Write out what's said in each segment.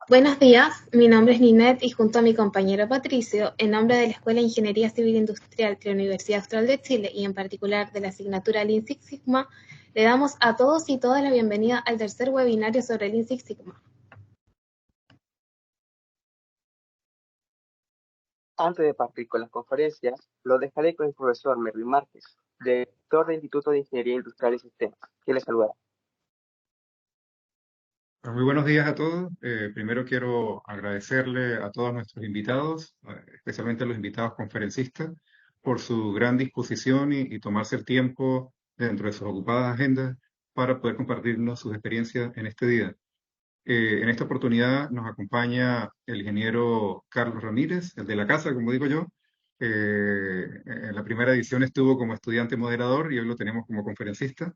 Buenos días, mi nombre es Ninette y junto a mi compañero Patricio, en nombre de la Escuela de Ingeniería Civil Industrial de la Universidad Austral de Chile y en particular de la asignatura Lean Six Sigma, le damos a todos y todas la bienvenida al tercer webinario sobre Lean Six Sigma. Antes de partir con las conferencias, lo dejaré con el profesor Mervin Márquez, director del Instituto de Ingeniería Industrial y Sistemas, que les saludará. Muy buenos días a todos. Primero quiero agradecerle a todos nuestros invitados, especialmente a los invitados conferencistas, por su gran disposición y tomarse el tiempo dentro de sus ocupadas agendas para poder compartirnos sus experiencias en este día. En esta oportunidad nos acompaña el ingeniero Carlos Ramírez, el de la casa, como digo yo. En la primera edición estuvo como estudiante moderador y hoy lo tenemos como conferencista.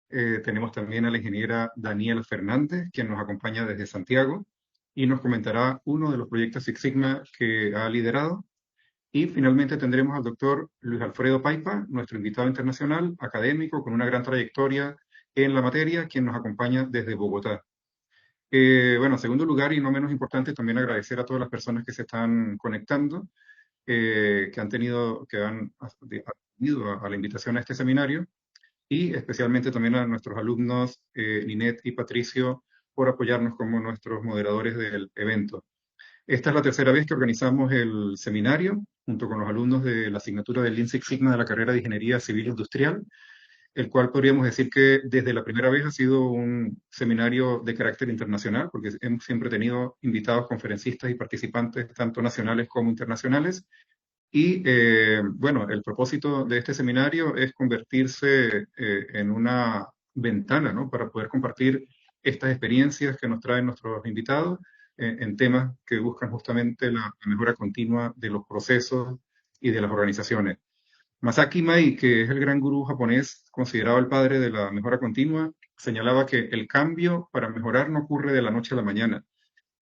Tenemos también a la ingeniera Daniela Fernández, quien nos acompaña desde Santiago y nos comentará uno de los proyectos Six Sigma que ha liderado. Y finalmente tendremos al doctor Luis Alfredo Paipa, nuestro invitado internacional, académico con una gran trayectoria en la materia, quien nos acompaña desde Bogotá. Bueno, en segundo lugar, y no menos importante, también agradecer a todas las personas que se están conectando, que han atendido a la invitación a este seminario y especialmente también a nuestros alumnos Ninette y Patricio por apoyarnos como nuestros moderadores del evento. Esta es la tercera vez que organizamos el seminario junto con los alumnos de la asignatura del Lean Six Sigma de la carrera de Ingeniería Civil Industrial, el cual podríamos decir que desde la primera vez ha sido un seminario de carácter internacional, porque hemos siempre tenido invitados conferencistas y participantes, tanto nacionales como internacionales, y bueno, el propósito de este seminario es convertirse en una ventana, ¿no? Para poder compartir estas experiencias que nos traen nuestros invitados en temas que buscan justamente la mejora continua de los procesos y de las organizaciones. Masaki Mai, que es el gran gurú japonés considerado el padre de la mejora continua, señalaba que el cambio para mejorar no ocurre de la noche a la mañana,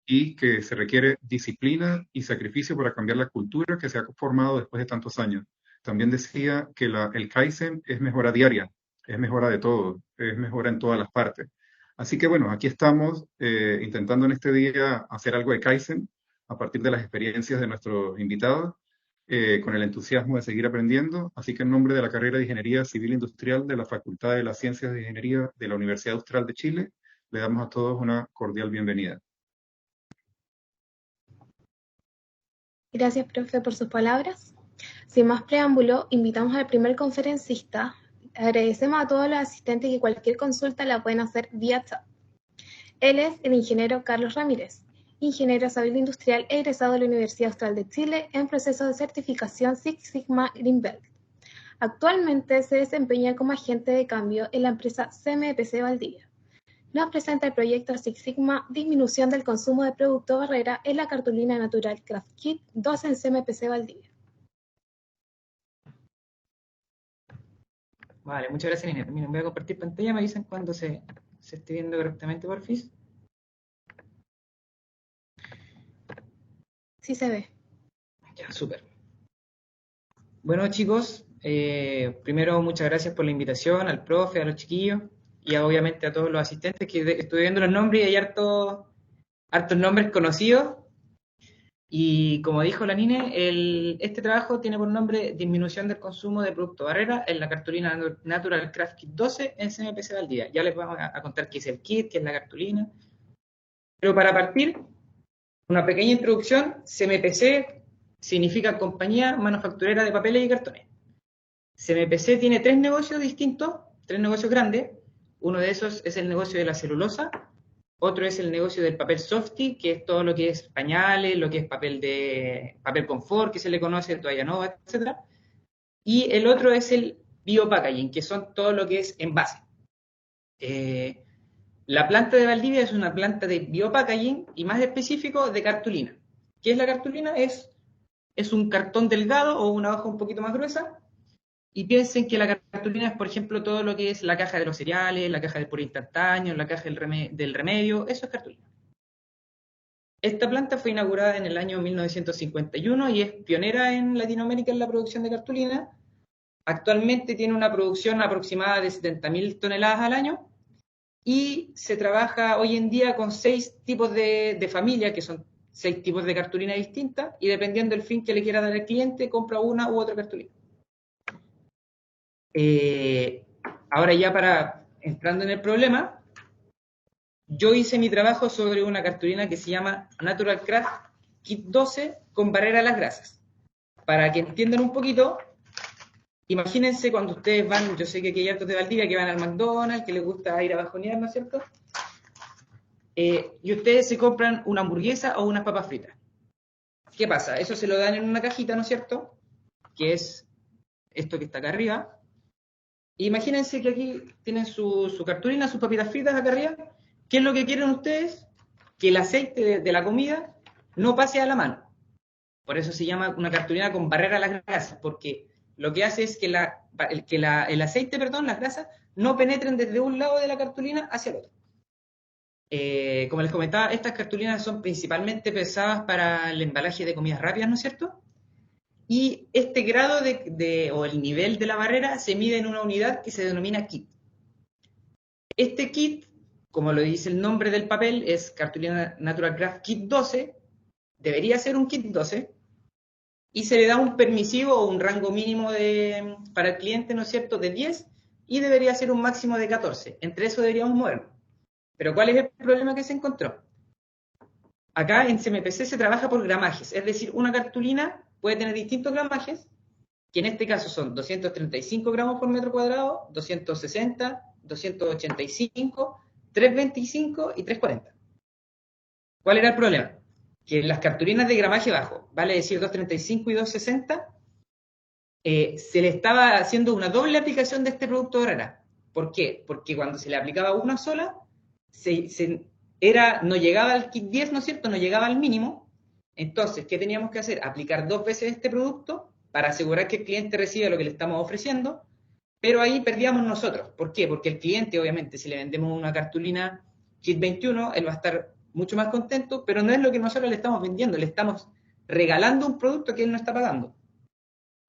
y que se requiere disciplina y sacrificio para cambiar la cultura que se ha formado después de tantos años. También decía que el Kaizen es mejora diaria, es mejora de todo, es mejora en todas las partes. Así que bueno, aquí estamos intentando en este día hacer algo de Kaizen a partir de las experiencias de nuestros invitados, con el entusiasmo de seguir aprendiendo. Así que en nombre de la carrera de Ingeniería Civil Industrial de la Facultad de las Ciencias de Ingeniería de la Universidad Austral de Chile, le damos a todos una cordial bienvenida. Gracias, profe, por sus palabras. Sin más preámbulo, invitamos al primer conferencista. Agradecemos a todos los asistentes que cualquier consulta la pueden hacer vía chat. Él es el ingeniero Carlos Ramírez, ingeniero civil industrial egresado de la Universidad Austral de Chile en proceso de certificación Six Sigma Green Belt. Actualmente se desempeña como agente de cambio en la empresa CMPC Valdivia. Nos presenta el proyecto Six Sigma Disminución del consumo de producto barrera en la cartulina natural Craft Kit 2 en CMPC Valdivia. Vale, muchas gracias, Ninette. Miren, voy a compartir pantalla, me avisan cuando se esté viendo correctamente, porfis. Sí se ve. Ya, súper. Bueno, chicos, primero muchas gracias por la invitación, al profe, a los chiquillos y obviamente a todos los asistentes, que estuve viendo los nombres y hay hartos nombres conocidos. Y como dijo la Nine, este trabajo tiene por nombre Disminución del consumo de producto barrera en la cartulina Natural Craft Kit 12 en CMPC Valdivia. Ya les vamos a contar qué es el kit, qué es la cartulina. Pero para partir, una pequeña introducción. CMPC significa Compañía Manufacturera de Papeles y Cartones. CMPC tiene tres negocios distintos, tres negocios grandes. Uno de esos es el negocio de la celulosa, otro es el negocio del papel softy, que es todo lo que es pañales, lo que es papel confort, que se le conoce, toalla nova, etc. Y el otro es el biopackaging, que son todo lo que es envase. La planta de Valdivia es una planta de biopackaging y más específico de cartulina. ¿Qué es la cartulina? Es un cartón delgado o una hoja un poquito más gruesa. Y piensen que la cartulina es, por ejemplo, todo lo que es la caja de los cereales, la caja del puro instantáneo, la caja del remedio, eso es cartulina. Esta planta fue inaugurada en el año 1951 y es pionera en Latinoamérica en la producción de cartulina. Actualmente tiene una producción aproximada de 70.000 toneladas al año y se trabaja hoy en día con 6 tipos de familia, que son 6 tipos de cartulina distintas, y dependiendo del fin que le quiera dar al cliente, compra una u otra cartulina. Ahora ya entrando en el problema, yo hice mi trabajo sobre una cartulina que se llama Natural Craft Kit 12 con barrera a las grasas. Para que entiendan un poquito, imagínense cuando ustedes van, yo sé que aquí hay hartos de Valdivia que van al McDonald's, que les gusta ir a bajonear, ¿no es cierto? Y ustedes se compran una hamburguesa o unas papas fritas. ¿Qué pasa? Eso se lo dan en una cajita, ¿no es cierto? Que es esto que está acá arriba. Imagínense que aquí tienen su cartulina, sus papitas fritas acá arriba. ¿Qué es lo que quieren ustedes? Que el aceite de la comida no pase a la mano. Por eso se llama una cartulina con barrera a las grasas, porque lo que hace es que el aceite, las grasas, no penetren desde un lado de la cartulina hacia el otro. Como les comentaba, estas cartulinas son principalmente pensadas para el embalaje de comidas rápidas, ¿no es cierto? Y este grado o el nivel de la barrera se mide en una unidad que se denomina kit. Este kit, como lo dice el nombre del papel, es cartulina Natural Craft Kit 12, debería ser un kit 12, y se le da un permisivo o un rango mínimo para el cliente, ¿no es cierto?, de 10, y debería ser un máximo de 14. Entre eso deberíamos movernos. Pero ¿cuál es el problema que se encontró? Acá en CMPC se trabaja por gramajes, es decir, una cartulina puede tener distintos gramajes, que en este caso son 235 gramos por metro cuadrado, 260, 285, 325 y 340. ¿Cuál era el problema? Que las cartulinas de gramaje bajo, vale decir 235 y 260, se le estaba haciendo una doble aplicación de este producto de barrera. ¿Por qué? Porque cuando se le aplicaba una sola, no llegaba al kit 10, ¿no es cierto? No llegaba al mínimo. Entonces, ¿qué teníamos que hacer? Aplicar 2 veces este producto para asegurar que el cliente reciba lo que le estamos ofreciendo, pero ahí perdíamos nosotros. ¿Por qué? Porque el cliente, obviamente, si le vendemos una cartulina kit 21, él va a estar mucho más contento, pero no es lo que nosotros le estamos vendiendo, le estamos regalando un producto que él no está pagando.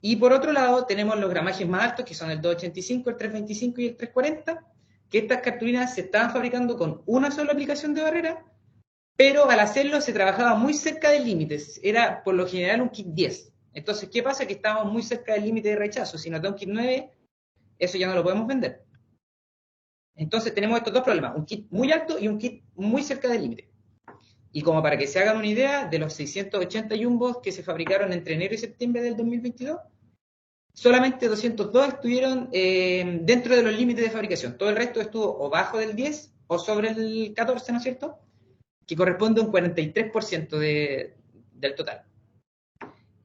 Y por otro lado, tenemos los gramajes más altos, que son el 285, el 325 y el 340, que estas cartulinas se estaban fabricando con una sola aplicación de barrera, pero al hacerlo se trabajaba muy cerca del límite, era por lo general un kit 10. Entonces, ¿qué pasa? Que estábamos muy cerca del límite de rechazo. Si nos da un kit 9, eso ya no lo podemos vender. Entonces tenemos estos dos problemas, un kit muy alto y un kit muy cerca del límite. Y como para que se hagan una idea, de los 680 jumbos que se fabricaron entre enero y septiembre del 2022, solamente 202 estuvieron dentro de los límites de fabricación. Todo el resto estuvo o bajo del 10 o sobre el 14, ¿no es cierto? Que corresponde a un 43% del total.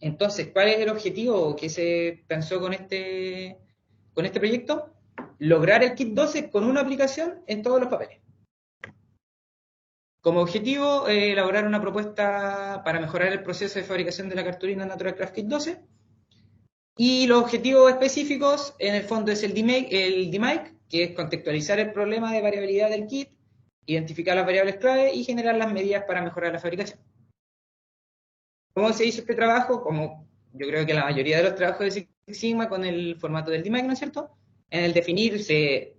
Entonces, ¿cuál es el objetivo que se pensó con este proyecto? Lograr el kit 12 con una aplicación en todos los papeles. Como objetivo, elaborar una propuesta para mejorar el proceso de fabricación de la cartulina Natural Craft Kit 12. Y los objetivos específicos, en el fondo, es el DMAIC, que es contextualizar el problema de variabilidad del kit, identificar las variables clave y generar las medidas para mejorar la fabricación. ¿Cómo se hizo este trabajo? Como yo creo que la mayoría de los trabajos de Six Sigma con el formato del DMAIC, ¿no es cierto? En el definir,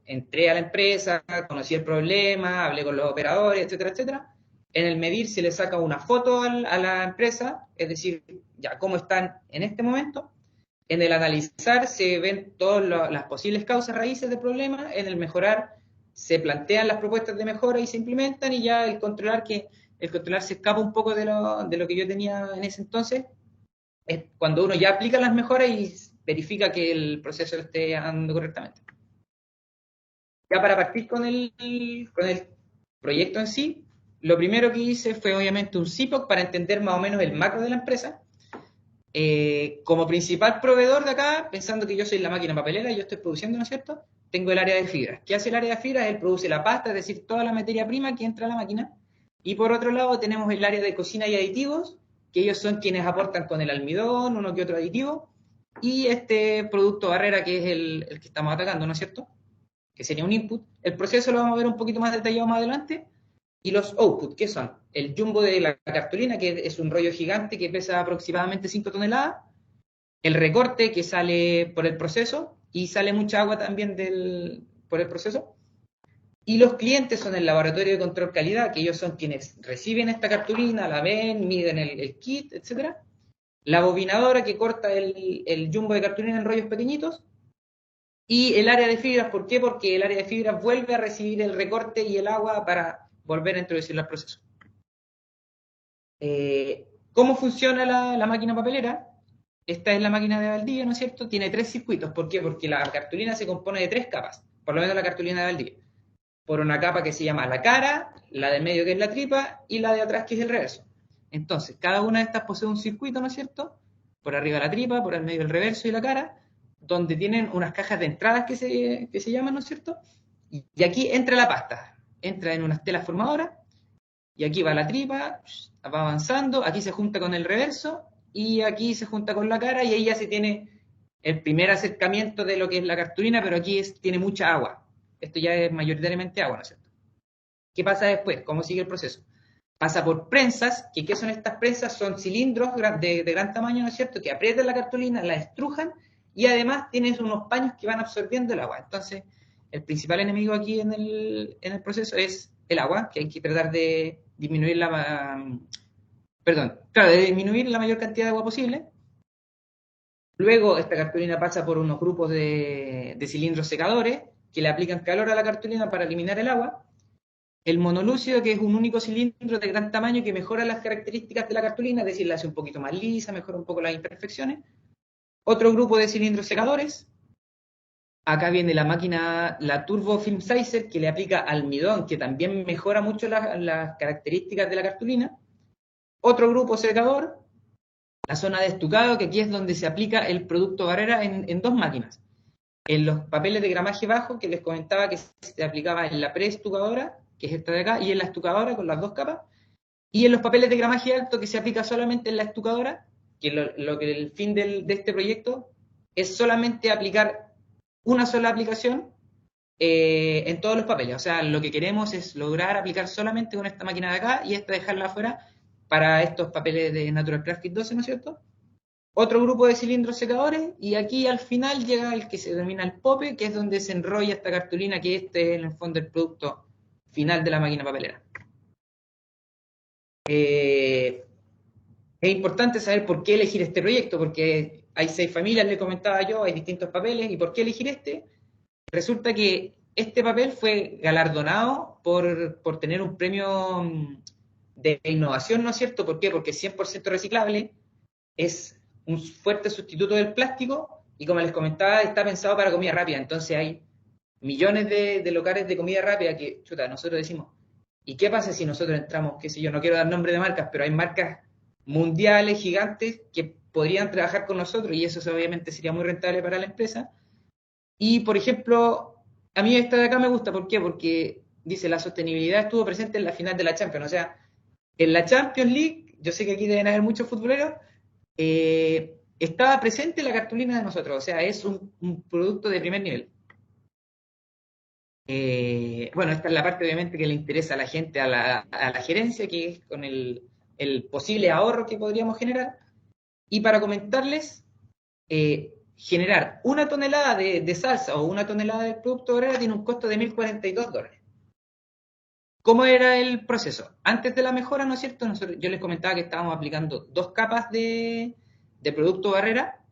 entré a la empresa, conocí el problema, hablé con los operadores, etcétera, etcétera. En el medir se le saca una foto a la empresa, es decir, ya cómo están en este momento. En el analizar se ven todas las posibles causas raíces del problema. En el mejorar se plantean las propuestas de mejora y se implementan. Y ya el controlar se escapa un poco de lo que yo tenía en ese entonces. Es cuando uno ya aplica las mejoras y verifica que el proceso lo esté andando correctamente. Ya para partir con el proyecto en sí, lo primero que hice fue obviamente un CIPOC para entender más o menos el macro de la empresa. Como principal proveedor de acá, pensando que yo soy la máquina papelera y yo estoy produciendo, ¿no es cierto? Tengo el área de fibras. ¿Qué hace el área de fibras? Él produce la pasta, es decir, toda la materia prima que entra a la máquina. Y por otro lado tenemos el área de cocina y aditivos, que ellos son quienes aportan con el almidón, uno que otro aditivo, y este producto barrera que es el que estamos atacando, ¿no es cierto? Que sería un input. El proceso lo vamos a ver un poquito más detallado más adelante. Y los output, ¿qué son? El jumbo de la cartulina, que es un rollo gigante que pesa aproximadamente 5 toneladas. El recorte, que sale por el proceso, y sale mucha agua también por el proceso. Y los clientes son el laboratorio de control calidad, que ellos son quienes reciben esta cartulina, la ven, miden el kit, etc. La bobinadora que corta el jumbo de cartulina en rollos pequeñitos. Y el área de fibras, ¿por qué? Porque el área de fibras vuelve a recibir el recorte y el agua para volver a introducirlo al proceso. ¿Cómo funciona la máquina papelera? Esta es la máquina de Valdivia, ¿no es cierto? Tiene 3 circuitos. ¿Por qué? Porque la cartulina se compone de 3 capas, por lo menos la cartulina de Valdivia. Por una capa que se llama la cara, la del medio que es la tripa y la de atrás que es el reverso. Entonces, cada una de estas posee un circuito, ¿no es cierto? Por arriba la tripa, por el medio el reverso y la cara, donde tienen unas cajas de entradas que se llaman, ¿no es cierto? Y aquí entra la pasta, entra en unas telas formadoras, y aquí va la tripa, va avanzando, aquí se junta con el reverso, y aquí se junta con la cara, y ahí ya se tiene el primer acercamiento de lo que es la cartulina, pero aquí tiene mucha agua. Esto ya es mayoritariamente agua, ¿no es cierto? ¿Qué pasa después? ¿Cómo sigue el proceso? Pasa por prensas, que ¿qué son estas prensas? Son cilindros de gran tamaño, ¿no es cierto?, que aprietan la cartulina, la estrujan, y además tienes unos paños que van absorbiendo el agua. Entonces, el principal enemigo aquí en el proceso es el agua, que hay que tratar de disminuir de disminuir la mayor cantidad de agua posible. Luego, esta cartulina pasa por unos grupos de cilindros secadores, que le aplican calor a la cartulina para eliminar el agua. El monolúcido, que es un único cilindro de gran tamaño que mejora las características de la cartulina, es decir, la hace un poquito más lisa, mejora un poco las imperfecciones. Otro grupo de cilindros secadores. Acá viene la máquina, la Turbo Film Sizer, que le aplica almidón, que también mejora mucho las características de la cartulina. Otro grupo secador, la zona de estucado, que aquí es donde se aplica el producto barrera en 2 máquinas. En los papeles de gramaje bajo, que les comentaba que se aplicaba en la preestucadora, que es esta de acá, y en la estucadora con las 2 capas, y en los papeles de gramaje alto, que se aplica solamente en la estucadora, que lo que el fin de este proyecto es solamente aplicar una sola aplicación en todos los papeles. O sea, lo que queremos es lograr aplicar solamente con esta máquina de acá y esta dejarla afuera para estos papeles de Natural Craft Kit 12, ¿no es cierto? Otro grupo de cilindros secadores, y aquí al final llega el que se denomina el pope, que es donde se enrolla esta cartulina, que este es en el fondo el producto final de la máquina papelera. Es importante saber por qué elegir este proyecto, porque hay 6 familias, le comentaba yo, hay distintos papeles, y por qué elegir este. Resulta que este papel fue galardonado por tener un premio de innovación, ¿no es cierto? ¿Por qué? Porque es 100% reciclable, es un fuerte sustituto del plástico, y como les comentaba, está pensado para comida rápida. Entonces hay millones de locales de comida rápida que, chuta, nosotros decimos, ¿y qué pasa si nosotros entramos, qué sé yo, no quiero dar nombre de marcas, pero hay marcas mundiales, gigantes, que podrían trabajar con nosotros, y eso obviamente sería muy rentable para la empresa? Y, por ejemplo, a mí esta de acá me gusta, ¿por qué? Porque dice, la sostenibilidad estuvo presente en la final de la Champions. O sea, en la Champions League, yo sé que aquí deben haber muchos futboleros, estaba presente la cartulina de nosotros. O sea, es un producto de primer nivel. Bueno, esta es la parte obviamente que le interesa a la gente, a la gerencia, que es con el posible ahorro que podríamos generar. Y para comentarles, generar 1 tonelada de salsa o 1 tonelada del producto obrera tiene un costo de $1.042. ¿Cómo era el proceso? Antes de la mejora, ¿no es cierto? Yo les comentaba que estábamos aplicando 2 capas de producto barrera.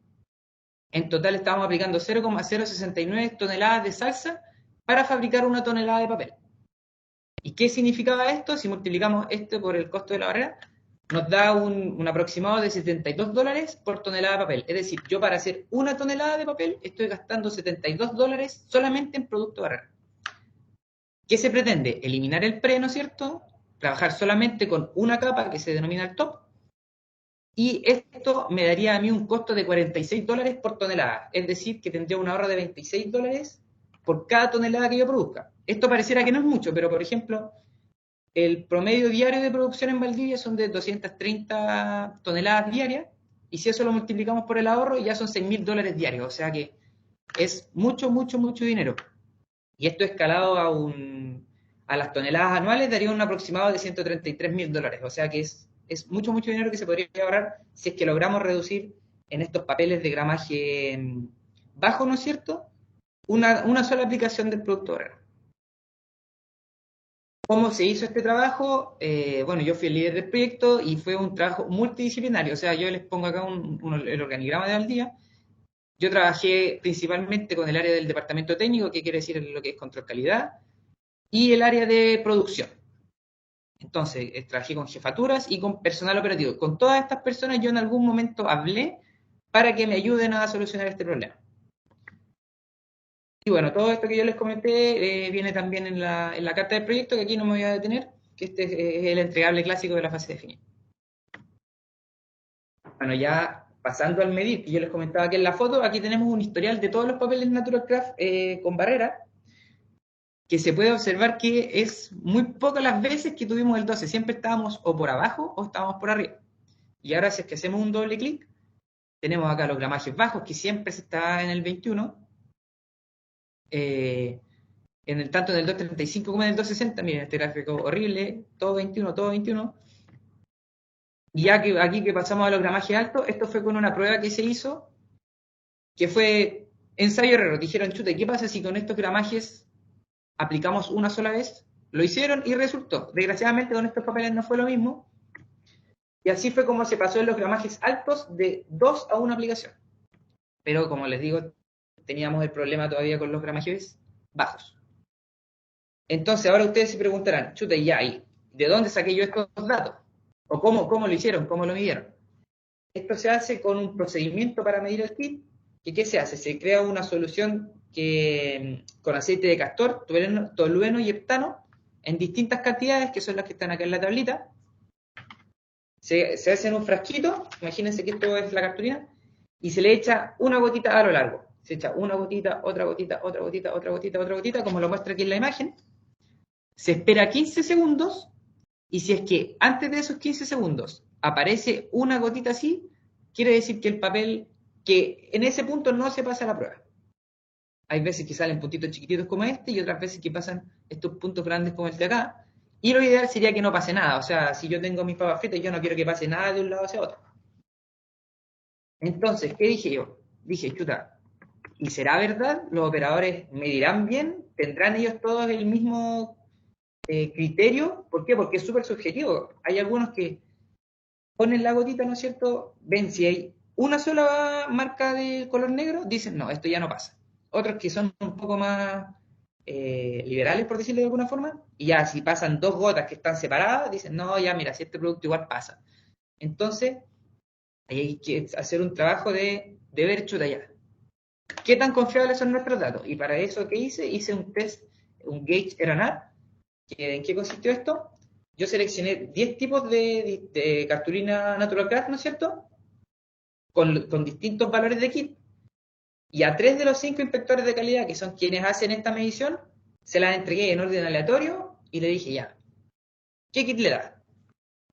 En total estábamos aplicando 0,069 toneladas de salsa para fabricar 1 tonelada de papel. ¿Y qué significaba esto? Si multiplicamos esto por el costo de la barrera, nos da un aproximado de $72 por tonelada de papel. Es decir, yo para hacer 1 tonelada de papel estoy gastando $72 solamente en producto barrera. ¿Qué se pretende? Eliminar el pre, ¿no es cierto? Trabajar solamente con una capa que se denomina el top. Y esto me daría a mí un costo de $46 por tonelada. Es decir, que tendría un ahorro de $26 por cada tonelada que yo produzca. Esto pareciera que no es mucho, pero por ejemplo, el promedio diario de producción en Valdivia son de 230 toneladas diarias, y si eso lo multiplicamos por el ahorro, ya son $6.000 diarios. O sea que es mucho, mucho, mucho dinero. Y esto escalado a las toneladas anuales daría un aproximado de $133.000. O sea que es mucho, mucho dinero que se podría ahorrar si es que logramos reducir en estos papeles de gramaje bajo, ¿no es cierto?, una sola aplicación del producto obrero. ¿Cómo se hizo este trabajo? Bueno, yo fui el líder del proyecto y fue un trabajo multidisciplinario. O sea, yo les pongo acá el organigrama de al día. Yo trabajé principalmente con el área del departamento técnico, que quiere decir lo que es control calidad, y el área de producción. Entonces, trabajé con jefaturas y con personal operativo. Con todas estas personas yo en algún momento hablé para que me ayuden a solucionar este problema. Y bueno, todo esto que yo les comenté viene también en la carta del proyecto, que aquí no me voy a detener, que este es el entregable clásico de la fase definida. Bueno, ya pasando al medir, que yo les comentaba aquí en la foto, aquí tenemos un historial de todos los papeles Natural Craft con barrera, que se puede observar que es muy pocas las veces que tuvimos el 12, siempre estábamos o por abajo o estábamos por arriba. Y ahora si es que hacemos un doble clic, tenemos acá los gramajes bajos, que siempre se está en el 21, tanto en el 235 como en el 260, miren este gráfico horrible, todo 21, todo 21. Y ya que aquí que pasamos a los gramajes altos, esto fue con una prueba que se hizo, que fue ensayo error. Dijeron, chuta, ¿qué pasa si con estos gramajes aplicamos una sola vez? Lo hicieron y resultó. Desgraciadamente con estos papeles no fue lo mismo. Y así fue como se pasó en los gramajes altos de 2 a 1 aplicación. Pero como les digo, teníamos el problema todavía con los gramajes bajos. Entonces ahora ustedes se preguntarán, chuta, ya, ¿y de dónde saqué yo estos datos? ¿O cómo lo hicieron? ¿Cómo lo midieron? Esto se hace con un procedimiento para medir el kit. ¿Y qué se hace? Se crea una solución que con aceite de castor, tolueno y heptano en distintas cantidades, que son las que están acá en la tablita. Se hace en un frasquito, imagínense que esto es la cartulina, y se le echa una gotita a lo largo. Se echa una gotita, otra gotita, otra gotita, otra gotita, otra gotita, como lo muestra aquí en la imagen. Se espera 15 segundos, y si es que antes de esos 15 segundos aparece una gotita así, quiere decir que el papel, que en ese punto no se pasa la prueba. Hay veces que salen puntitos chiquititos como este, y otras veces que pasan estos puntos grandes como el de acá, y lo ideal sería que no pase nada. O sea, si yo tengo mis papas fritas, yo no quiero que pase nada de un lado hacia otro. Entonces, ¿qué dije yo? Dije, chuta, ¿y será verdad? ¿Los operadores medirán bien? ¿Tendrán ellos todos el mismo criterio? ¿Por qué? Porque es súper subjetivo. Hay algunos que ponen la gotita, ¿no es cierto? Ven si hay una sola marca de color negro, dicen, no, esto ya no pasa. Otros que son un poco más liberales, por decirlo de alguna forma, y ya si pasan dos gotas que están separadas, dicen, no, ya mira, si este producto igual pasa. Entonces, hay que hacer un trabajo de ver, chuta ya, ¿qué tan confiables son nuestros datos? Y para eso, ¿qué hice? Hice un test, un Gauge RNA. ¿En qué consistió esto? Yo seleccioné 10 tipos de cartulina Natural Craft, ¿no es cierto? Con distintos valores de kit. Y a 3 de los 5 inspectores de calidad, que son quienes hacen esta medición, se las entregué en orden aleatorio y le dije, ya, ¿qué kit le das?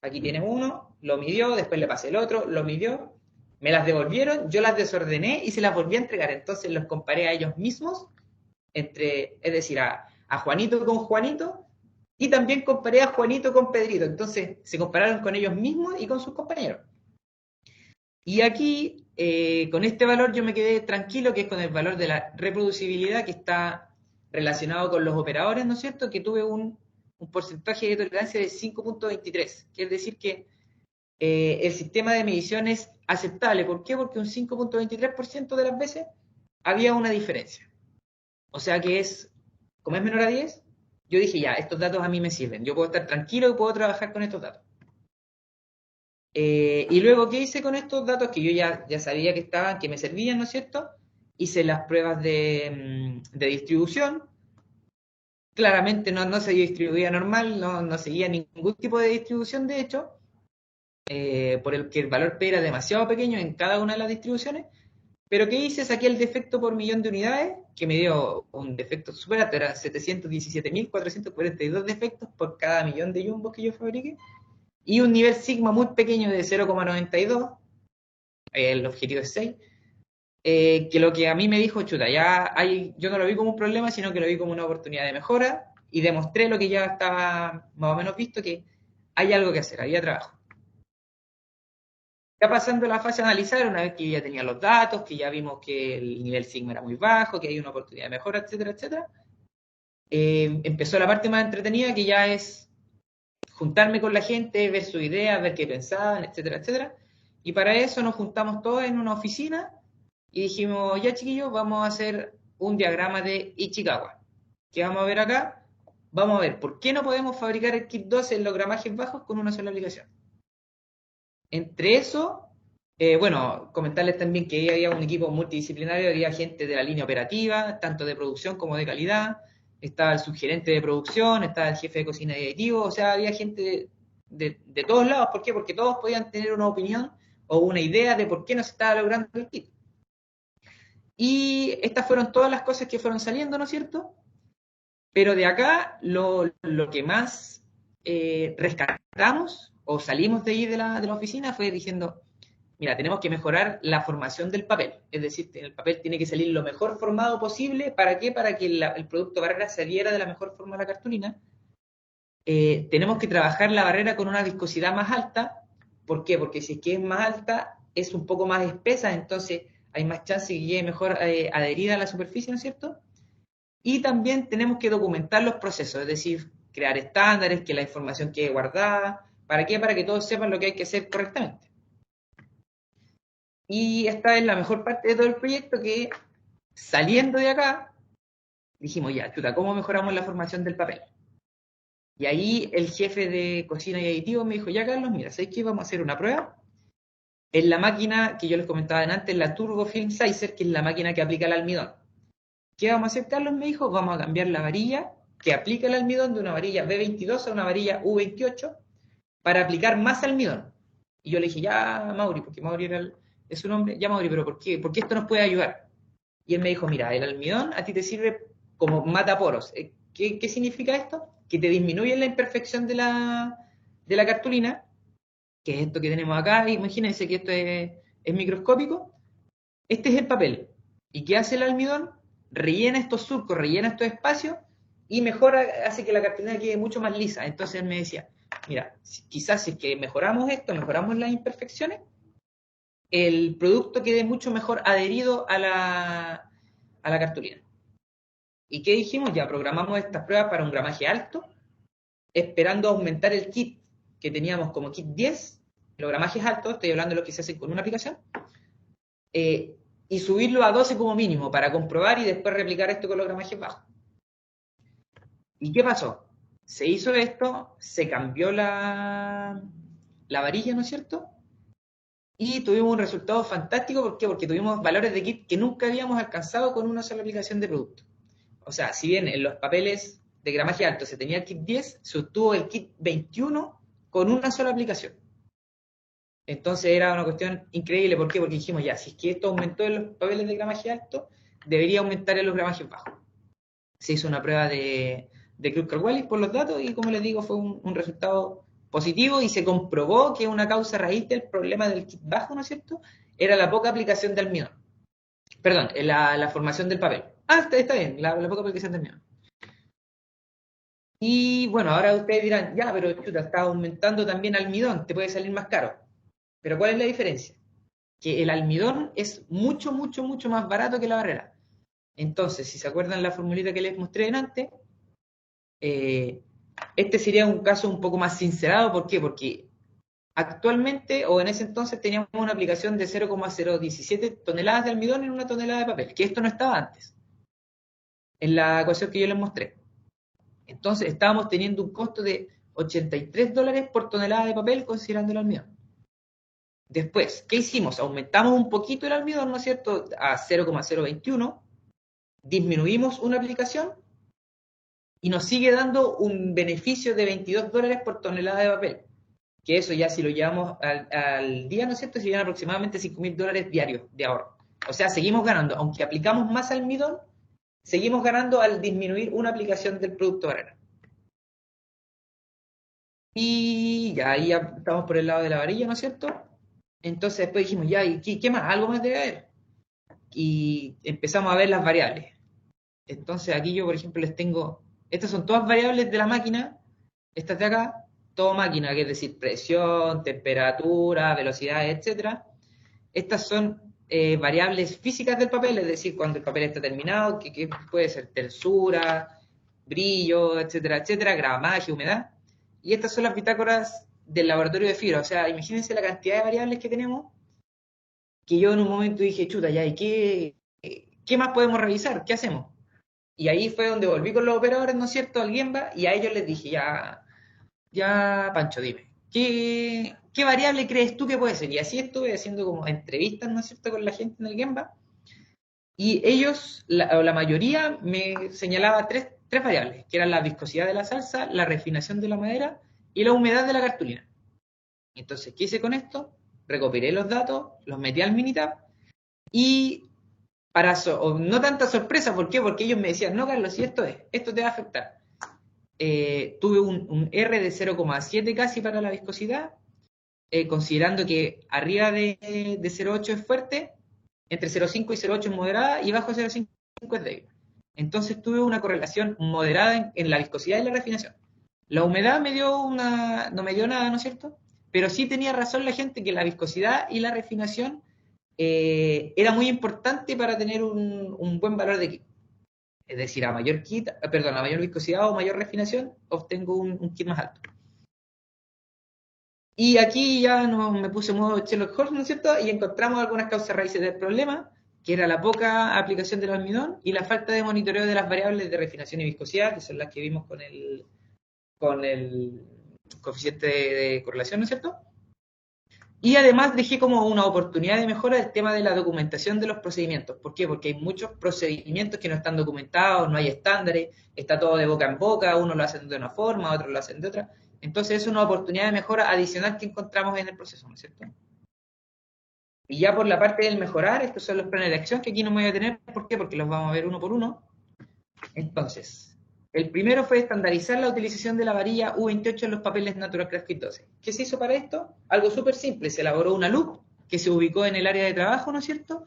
Aquí tienes uno, lo midió, después le pasé el otro, lo midió, me las devolvieron, yo las desordené y se las volví a entregar. Entonces los comparé a ellos mismos, es decir, a Juanito con Juanito, y también comparé a Juanito con Pedrito. Entonces se compararon con ellos mismos y con sus compañeros. Y aquí, con este valor yo me quedé tranquilo, que es con el valor de la reproducibilidad, que está relacionado con los operadores, ¿no es cierto? Que tuve un porcentaje de tolerancia de 5.23, que es decir que el sistema de medición es aceptable. ¿Por qué? Porque un 5.23% de las veces había una diferencia. O sea que como es menor a 10, yo dije ya, estos datos a mí me sirven. Yo puedo estar tranquilo y puedo trabajar con estos datos. Y luego, ¿qué hice con estos datos? Que yo ya sabía que estaban, que me servían, ¿no es cierto? Hice las pruebas de distribución. Claramente no se distribuía normal, no seguía ningún tipo de distribución, de hecho, por el que el valor P era demasiado pequeño en cada una de las distribuciones. Pero ¿qué hice? Saqué el defecto por millón de unidades, que me dio un defecto súper alto, eran 717.442 defectos por cada millón de jumbos que yo fabriqué, y un nivel sigma muy pequeño de 0,92, el objetivo es 6, que lo que a mí me dijo, chuta, yo no lo vi como un problema, sino que lo vi como una oportunidad de mejora, y demostré lo que ya estaba más o menos visto, que hay algo que hacer, había trabajo. Ya pasando la fase de analizar, una vez que ya tenía los datos, que ya vimos que el nivel sigma era muy bajo, que hay una oportunidad de mejora, etcétera, etcétera, empezó la parte más entretenida, que ya es juntarme con la gente, ver sus ideas, ver qué pensaban, etcétera, etcétera. Y para eso nos juntamos todos en una oficina y dijimos, ya chiquillos, vamos a hacer un diagrama de Ichikawa. ¿Qué vamos a ver acá? Vamos a ver, ¿por qué no podemos fabricar el kit 12 en los gramajes bajos con una sola aplicación? Entre eso, bueno, comentarles también que había un equipo multidisciplinario, había gente de la línea operativa, tanto de producción como de calidad, estaba el subgerente de producción, estaba el jefe de cocina y aditivo, o sea, había gente de todos lados. ¿Por qué? Porque todos podían tener una opinión o una idea de por qué no se estaba logrando el kit. Y estas fueron todas las cosas que fueron saliendo, ¿no es cierto? Pero de acá, lo que más rescatamos o salimos de ahí de la oficina fue diciendo, mira, tenemos que mejorar la formación del papel. Es decir, el papel tiene que salir lo mejor formado posible. ¿Para qué? Para que el producto barrera se adhiera de la mejor forma a la cartulina. Tenemos que trabajar la barrera con una viscosidad más alta. ¿Por qué? Porque si es que es más alta, es un poco más espesa, entonces hay más chance de que llegue mejor adherida a la superficie, ¿no es cierto? Y también tenemos que documentar los procesos, es decir, crear estándares, que la información quede guardada. ¿Para qué? Para que todos sepan lo que hay que hacer correctamente. Y esta es la mejor parte de todo el proyecto, que saliendo de acá, dijimos, ya, chuta, ¿cómo mejoramos la formación del papel? Y ahí el jefe de cocina y aditivo me dijo, ya Carlos, mira, ¿sabes qué? Vamos a hacer una prueba en la máquina que yo les comentaba antes, la Turbo Film Sizer, que es la máquina que aplica el almidón. ¿Qué vamos a hacer, Carlos? Me dijo, vamos a cambiar la varilla que aplica el almidón de una varilla B22 a una varilla U28 para aplicar más almidón. Y yo le dije, ya, Mauri, porque Mauri es su nombre, ya, Mauri, pero ¿por qué? Porque esto nos puede ayudar. Y él me dijo, mira, el almidón a ti te sirve como mataporos. ¿Qué significa esto? Que te disminuye la imperfección de la cartulina, que es esto que tenemos acá. Imagínense que esto es microscópico. Este es el papel. ¿Y qué hace el almidón? Rellena estos surcos, rellena estos espacios y mejora, hace que la cartulina quede mucho más lisa. Entonces él me decía, mira, quizás si es que mejoramos esto, mejoramos las imperfecciones, el producto quede mucho mejor adherido a la cartulina. ¿Y qué dijimos? Ya programamos estas pruebas para un gramaje alto, esperando aumentar el kit que teníamos como kit 10, los gramajes altos, estoy hablando de los que se hacen con una aplicación, y subirlo a 12 como mínimo para comprobar y después replicar esto con los gramajes bajos. ¿Y qué pasó? Se hizo esto, se cambió la varilla, ¿no es cierto? Y tuvimos un resultado fantástico. ¿Por qué? Porque tuvimos valores de kit que nunca habíamos alcanzado con una sola aplicación de producto. O sea, si bien en los papeles de gramaje alto se tenía el kit 10, se obtuvo el kit 21 con una sola aplicación. Entonces era una cuestión increíble. ¿Por qué? Porque dijimos, ya, si es que esto aumentó en los papeles de gramaje alto, debería aumentar en los gramajes bajos. Se hizo una prueba de Kruskal-Wallis por los datos y, como les digo, fue un resultado positivo y se comprobó que una causa raíz del problema del kit bajo, ¿no es cierto?, era la poca aplicación de almidón. Perdón, la formación del papel. Está bien, la poca aplicación de almidón. Y bueno, ahora ustedes dirán, ya, pero chuta, está aumentando también almidón, te puede salir más caro. Pero ¿cuál es la diferencia? Que el almidón es mucho, mucho, mucho más barato que la barrera. Entonces, si se acuerdan la formulita que les mostré antes, este sería un caso un poco más sincerado. ¿Por qué? Porque actualmente, o en ese entonces, teníamos una aplicación de 0,017 toneladas de almidón en una tonelada de papel, que esto no estaba antes, en la ecuación que yo les mostré. Entonces, estábamos teniendo un costo de $83 por tonelada de papel considerando el almidón. Después, ¿qué hicimos? Aumentamos un poquito el almidón, ¿no es cierto?, a 0,021, disminuimos una aplicación y nos sigue dando un beneficio de $22 por tonelada de papel. Que eso ya, si lo llevamos al día, ¿no es cierto?, serían aproximadamente $5.000 diarios de ahorro. O sea, seguimos ganando. Aunque aplicamos más almidón, seguimos ganando al disminuir una aplicación del producto barrera. Y ya ahí ya estamos por el lado de la varilla, ¿no es cierto? Entonces después dijimos, ya, ¿y qué más? Algo más debe haber. Y empezamos a ver las variables. Entonces aquí yo, por ejemplo, les tengo, estas son todas variables de la máquina, estas de acá, todo máquina, que es decir, presión, temperatura, velocidad, etcétera. Estas son variables físicas del papel, es decir, cuando el papel está terminado, que puede ser tersura, brillo, etcétera, etcétera, gramaje, humedad. Y estas son las bitácoras del laboratorio de fibra. O sea, imagínense la cantidad de variables que tenemos, que yo en un momento dije, chuta, ya, ¿y qué más podemos revisar? ¿Qué hacemos? Y ahí fue donde volví con los operadores, ¿no es cierto?, al Gemba, y a ellos les dije, ya, Pancho, dime, ¿qué variable crees tú que puede ser? Y así estuve haciendo como entrevistas, ¿no es cierto?, con la gente en el Gemba, y ellos, la mayoría, me señalaba tres variables, que eran la viscosidad de la salsa, la refinación de la madera y la humedad de la cartulina. Entonces, ¿qué hice con esto? Recopilé los datos, los metí al Minitab, y no tanta sorpresa, ¿por qué? Porque ellos me decían, no, Carlos, si esto te va a afectar. Tuve un R de 0,7 casi para la viscosidad, considerando que arriba de 0,8 es fuerte, entre 0,5 y 0,8 es moderada y bajo 0,5 es débil. Entonces tuve una correlación moderada en la viscosidad y la refinación. La humedad no me dio nada, ¿no es cierto? Pero sí tenía razón la gente que la viscosidad y la refinación era muy importante para tener un buen valor de kit. Es decir, a mayor viscosidad o mayor refinación, obtengo un kit más alto. Y aquí ya me puse en modo Sherlock Holmes, ¿no es cierto? Y encontramos algunas causas raíces del problema, que era la poca aplicación del almidón y la falta de monitoreo de las variables de refinación y viscosidad, que son las que vimos con el coeficiente de correlación, ¿no es cierto? Y además dejé como una oportunidad de mejora el tema de la documentación de los procedimientos. ¿Por qué? Porque hay muchos procedimientos que no están documentados, no hay estándares, está todo de boca en boca, unos lo hacen de una forma, otros lo hacen de otra. Entonces es una oportunidad de mejora adicional que encontramos en el proceso, ¿no es cierto? Y ya por la parte del mejorar, estos son los planes de acción que aquí no me voy a tener. ¿Por qué? Porque los vamos a ver uno por uno. Entonces, el primero fue estandarizar la utilización de la varilla U28 en los papeles Natural Craft Kit 12. ¿Qué se hizo para esto? Algo súper simple. Se elaboró una loop que se ubicó en el área de trabajo, ¿no es cierto?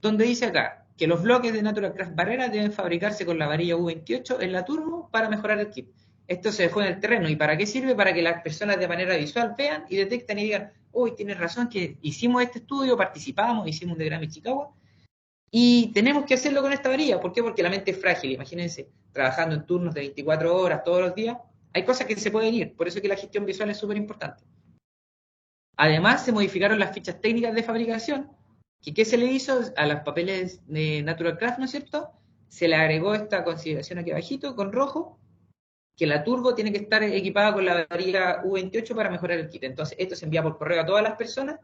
Donde dice acá que los bloques de Natural Craft Barrera deben fabricarse con la varilla U28 en la turbo para mejorar el kit. Esto se dejó en el terreno. ¿Y para qué sirve? Para que las personas de manera visual vean y detecten y digan, uy, tienes razón, que hicimos este estudio, participamos, hicimos un diagrama de Chicago, y tenemos que hacerlo con esta varilla. ¿Por qué? Porque la mente es frágil. Imagínense, trabajando en turnos de 24 horas todos los días, hay cosas que se pueden ir. Por eso que la gestión visual es súper importante. Además, se modificaron las fichas técnicas de fabricación. ¿Qué se le hizo a los papeles de Natural Craft, no es cierto? Se le agregó esta consideración aquí abajito, con rojo, que la turbo tiene que estar equipada con la varilla U28 para mejorar el kit. Entonces, esto se envía por correo a todas las personas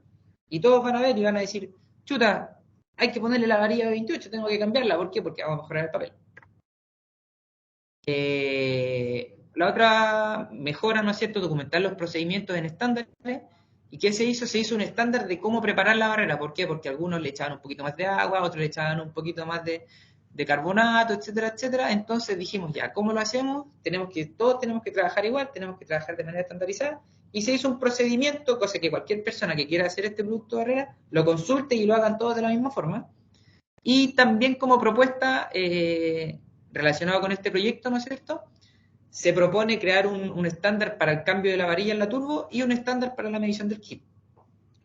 y todos van a ver y van a decir, chuta, hay que ponerle la varilla U28, tengo que cambiarla. ¿Por qué? Porque vamos a mejorar el papel. La otra mejora, ¿no es cierto?, documentar los procedimientos en estándares. ¿Y qué se hizo? Se hizo un estándar de cómo preparar la barrera. ¿Por qué? Porque algunos le echaban un poquito más de agua, otros le echaban un poquito más de carbonato, etcétera, etcétera. Entonces dijimos, ya, ¿cómo lo hacemos? Todos tenemos que trabajar igual, tenemos que trabajar de manera estandarizada. Y se hizo un procedimiento, cosa que cualquier persona que quiera hacer este producto de barrera lo consulte y lo hagan todos de la misma forma. Y también como propuesta relacionada con este proyecto, ¿no es cierto?, se propone crear un estándar para el cambio de la varilla en la turbo y un estándar para la medición del kit.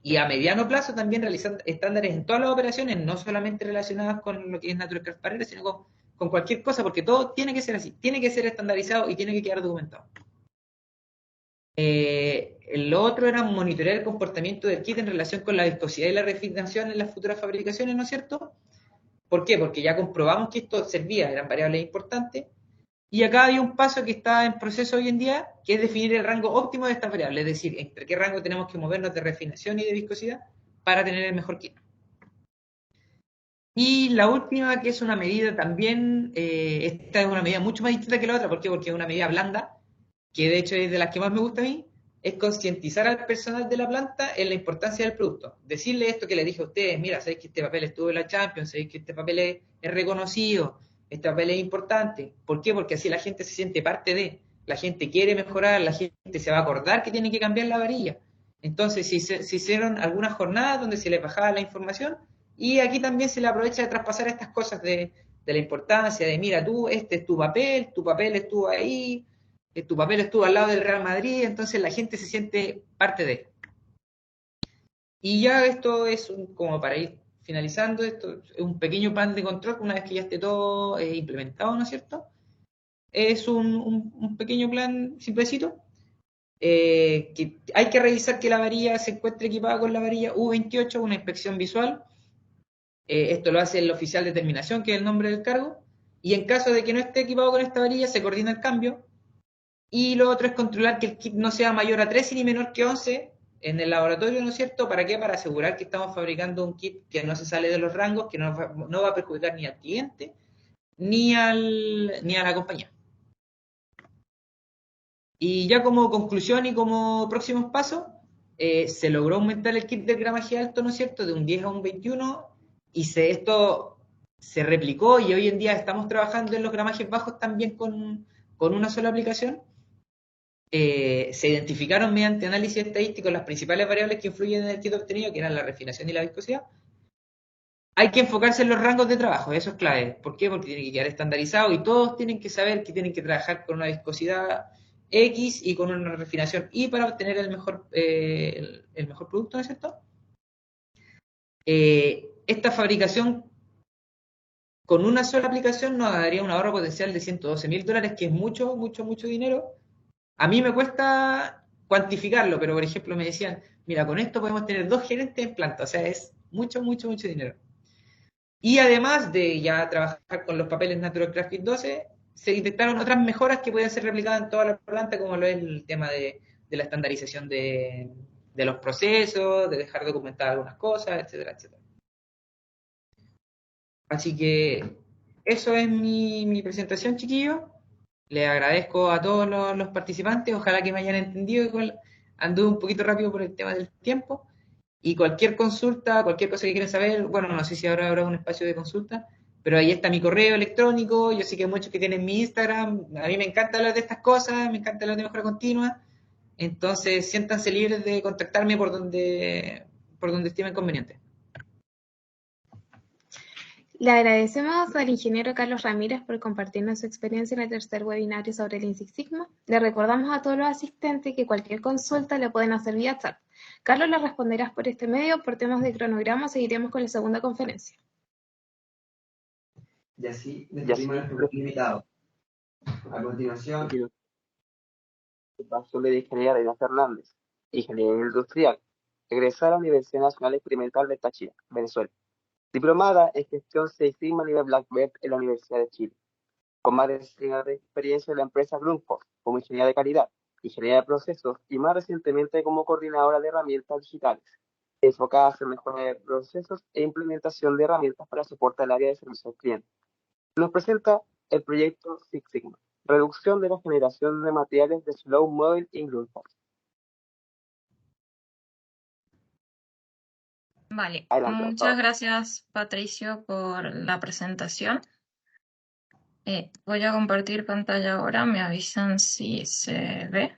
Y a mediano plazo también realizar estándares en todas las operaciones, no solamente relacionadas con lo que es Natural Craft Barrera, sino con cualquier cosa, porque todo tiene que ser así, tiene que ser estandarizado y tiene que quedar documentado. Lo otro era monitorear el comportamiento del kit en relación con la viscosidad y la refinación en las futuras fabricaciones, ¿no es cierto? ¿Por qué? Porque ya comprobamos que esto servía, eran variables importantes. Y acá hay un paso que está en proceso hoy en día, que es definir el rango óptimo de estas variables, es decir, entre qué rango tenemos que movernos de refinación y de viscosidad para tener el mejor kit. Y la última, que es una medida también, esta es una medida mucho más distinta que la otra. ¿Por qué? Porque es una medida blanda, que de hecho es de las que más me gusta a mí, es concientizar al personal de la planta en la importancia del producto. Decirle esto que les dije a ustedes, mira, sabéis que este papel estuvo en la Champions, sabéis que este papel es reconocido, este papel es importante. ¿Por qué? Porque así la gente se siente parte de, la gente quiere mejorar, la gente se va a acordar que tiene que cambiar la varilla. Entonces, se hicieron algunas jornadas donde se les bajaba la información y aquí también se le aprovecha de traspasar estas cosas de la importancia de, mira, tú, este es tu papel estuvo ahí, tu papel estuvo al lado del Real Madrid, entonces la gente se siente parte de él. Y ya esto es como para ir finalizando, esto es un pequeño plan de control una vez que ya esté todo implementado, ¿no es cierto? es un pequeño plan simplecito, que hay que revisar que la varilla se encuentre equipada con la varilla U28, una inspección visual. Esto lo hace el oficial de terminación, que es el nombre del cargo, y en caso de que no esté equipado con esta varilla, se coordina el cambio. Y lo otro es controlar que el kit no sea mayor a 13 ni menor que 11 en el laboratorio, ¿no es cierto? ¿Para qué? Para asegurar que estamos fabricando un kit que no se sale de los rangos, que no va a perjudicar ni al cliente ni a la compañía. Y ya como conclusión y como próximos pasos, se logró aumentar el kit del gramaje alto, ¿no es cierto?, de un 10 a un 21, y esto se replicó, y hoy en día estamos trabajando en los gramajes bajos también con una sola aplicación. Se identificaron mediante análisis estadístico las principales variables que influyen en el kit obtenido, que eran la refinación y la viscosidad. Hay que enfocarse en los rangos de trabajo, eso es clave. ¿Por qué? Porque tiene que quedar estandarizado y todos tienen que saber que tienen que trabajar con una viscosidad X y con una refinación Y para obtener el mejor producto, ¿no es cierto? Esta fabricación con una sola aplicación nos daría un ahorro potencial de $112.000, que es mucho, mucho, mucho dinero. A mí me cuesta cuantificarlo, pero por ejemplo me decían, mira, con esto podemos tener 2 gerentes en planta, o sea, es mucho, mucho, mucho dinero. Y además de ya trabajar con los papeles Natural Graphic 12, se detectaron otras mejoras que pueden ser replicadas en toda la planta, como lo es el tema de la estandarización de los procesos, de dejar documentadas algunas cosas, etcétera, etcétera. Así que eso es mi presentación, chiquillos. Les agradezco a todos los participantes, ojalá que me hayan entendido, igual anduve un poquito rápido por el tema del tiempo, y cualquier consulta, cualquier cosa que quieran saber, bueno, no sé si ahora habrá un espacio de consulta, pero ahí está mi correo electrónico, yo sé que hay muchos que tienen mi Instagram, a mí me encanta hablar de estas cosas, me encanta hablar de mejora continua, entonces siéntanse libres de contactarme por donde estimen conveniente. Le agradecemos al ingeniero Carlos Ramírez por compartirnos su experiencia en el tercer webinario sobre el Lean Six Sigma. Le recordamos a todos los asistentes que cualquier consulta le pueden hacer vía chat. Carlos, le responderás por este medio. Por temas de cronograma seguiremos con la segunda conferencia. Y así despedimos a nuestro invitado. A continuación, Basule de Ingeniería Reina Fernández, Ingeniería Industrial, egresada a la Universidad Nacional Experimental de Táchira, Venezuela. Diplomada en Gestión 6 Sigma nivel Black Belt en la Universidad de Chile. Con más de 6 años de experiencia en la empresa Grundfos, como ingeniera de calidad, ingeniera de procesos y más recientemente como coordinadora de herramientas digitales, enfocadas en mejora de procesos e implementación de herramientas para soportar el área de servicio al cliente. Nos presenta el proyecto Six Sigma, reducción de la generación de materiales de Slow Model en Grundfos. Vale, Adelante, muchas gracias Patricio por la presentación. Voy a compartir pantalla ahora, me avisan si se ve.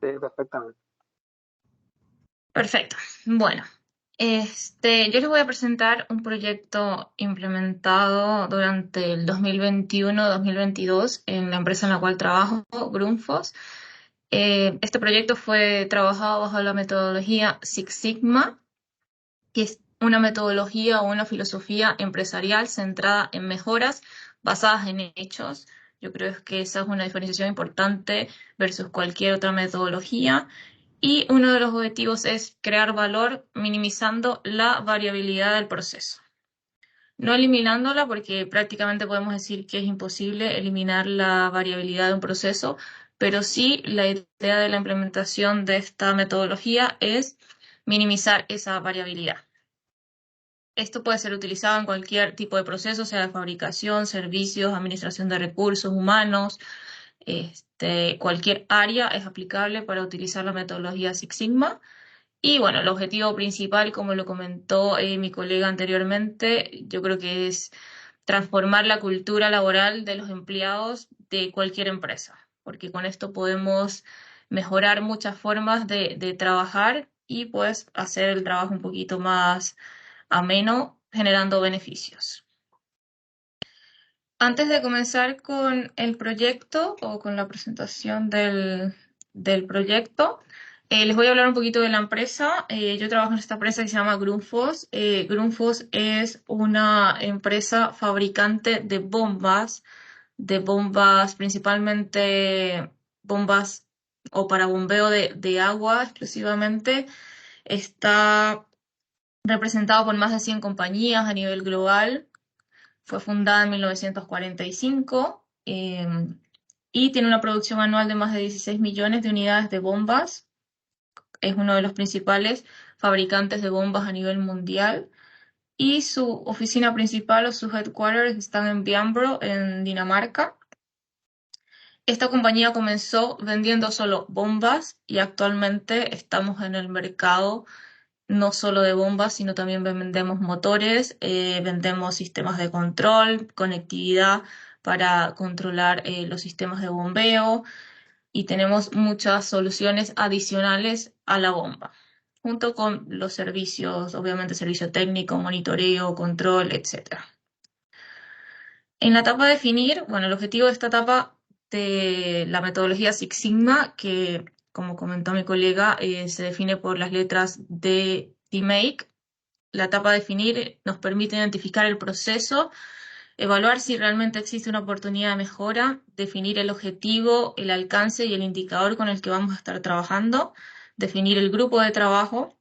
Sí, perfectamente. Perfecto. Bueno, yo les voy a presentar un proyecto implementado durante el 2021-2022 en la empresa en la cual trabajo, Grundfos. Este proyecto fue trabajado bajo la metodología Six Sigma, que es una metodología o una filosofía empresarial centrada en mejoras basadas en hechos. Yo creo que esa es una diferenciación importante versus cualquier otra metodología. Y uno de los objetivos es crear valor minimizando la variabilidad del proceso. No eliminándola, porque prácticamente podemos decir que es imposible eliminar la variabilidad de un proceso, pero sí la idea de la implementación de esta metodología es minimizar esa variabilidad. Esto puede ser utilizado en cualquier tipo de proceso, sea de fabricación, servicios, administración de recursos humanos, cualquier área es aplicable para utilizar la metodología Six Sigma. Y bueno, el objetivo principal, como lo comentó mi colega anteriormente, yo creo que es transformar la cultura laboral de los empleados de cualquier empresa, porque con esto podemos mejorar muchas formas de trabajar y pues hacer el trabajo un poquito más ameno, generando beneficios. Antes de comenzar con el proyecto o con la presentación del proyecto, Les voy a hablar un poquito de la empresa. Yo trabajo en esta empresa que se llama Grundfos. Grundfos es una empresa fabricante de bombas principalmente bombas o para bombeo de agua exclusivamente. Está representado por más de 100 compañías a nivel global. Fue fundada en 1945 y tiene una producción anual de más de 16 millones de unidades de bombas. Es uno de los principales fabricantes de bombas a nivel mundial. Y su oficina principal o su headquarters están en Björnbro, en Dinamarca. Esta compañía comenzó vendiendo solo bombas y actualmente estamos en el mercado no solo de bombas, sino también vendemos motores, vendemos sistemas de control, conectividad para controlar los sistemas de bombeo y tenemos muchas soluciones adicionales a la bomba, junto con los servicios, obviamente servicio técnico, monitoreo, control, etc. En la etapa definir, bueno, el objetivo de esta etapa de la metodología Six Sigma, que como comentó mi colega, se define por las letras de DMAIC. La etapa definir nos permite identificar el proceso, evaluar si realmente existe una oportunidad de mejora, definir el objetivo, el alcance y el indicador con el que vamos a estar trabajando, definir el grupo de trabajo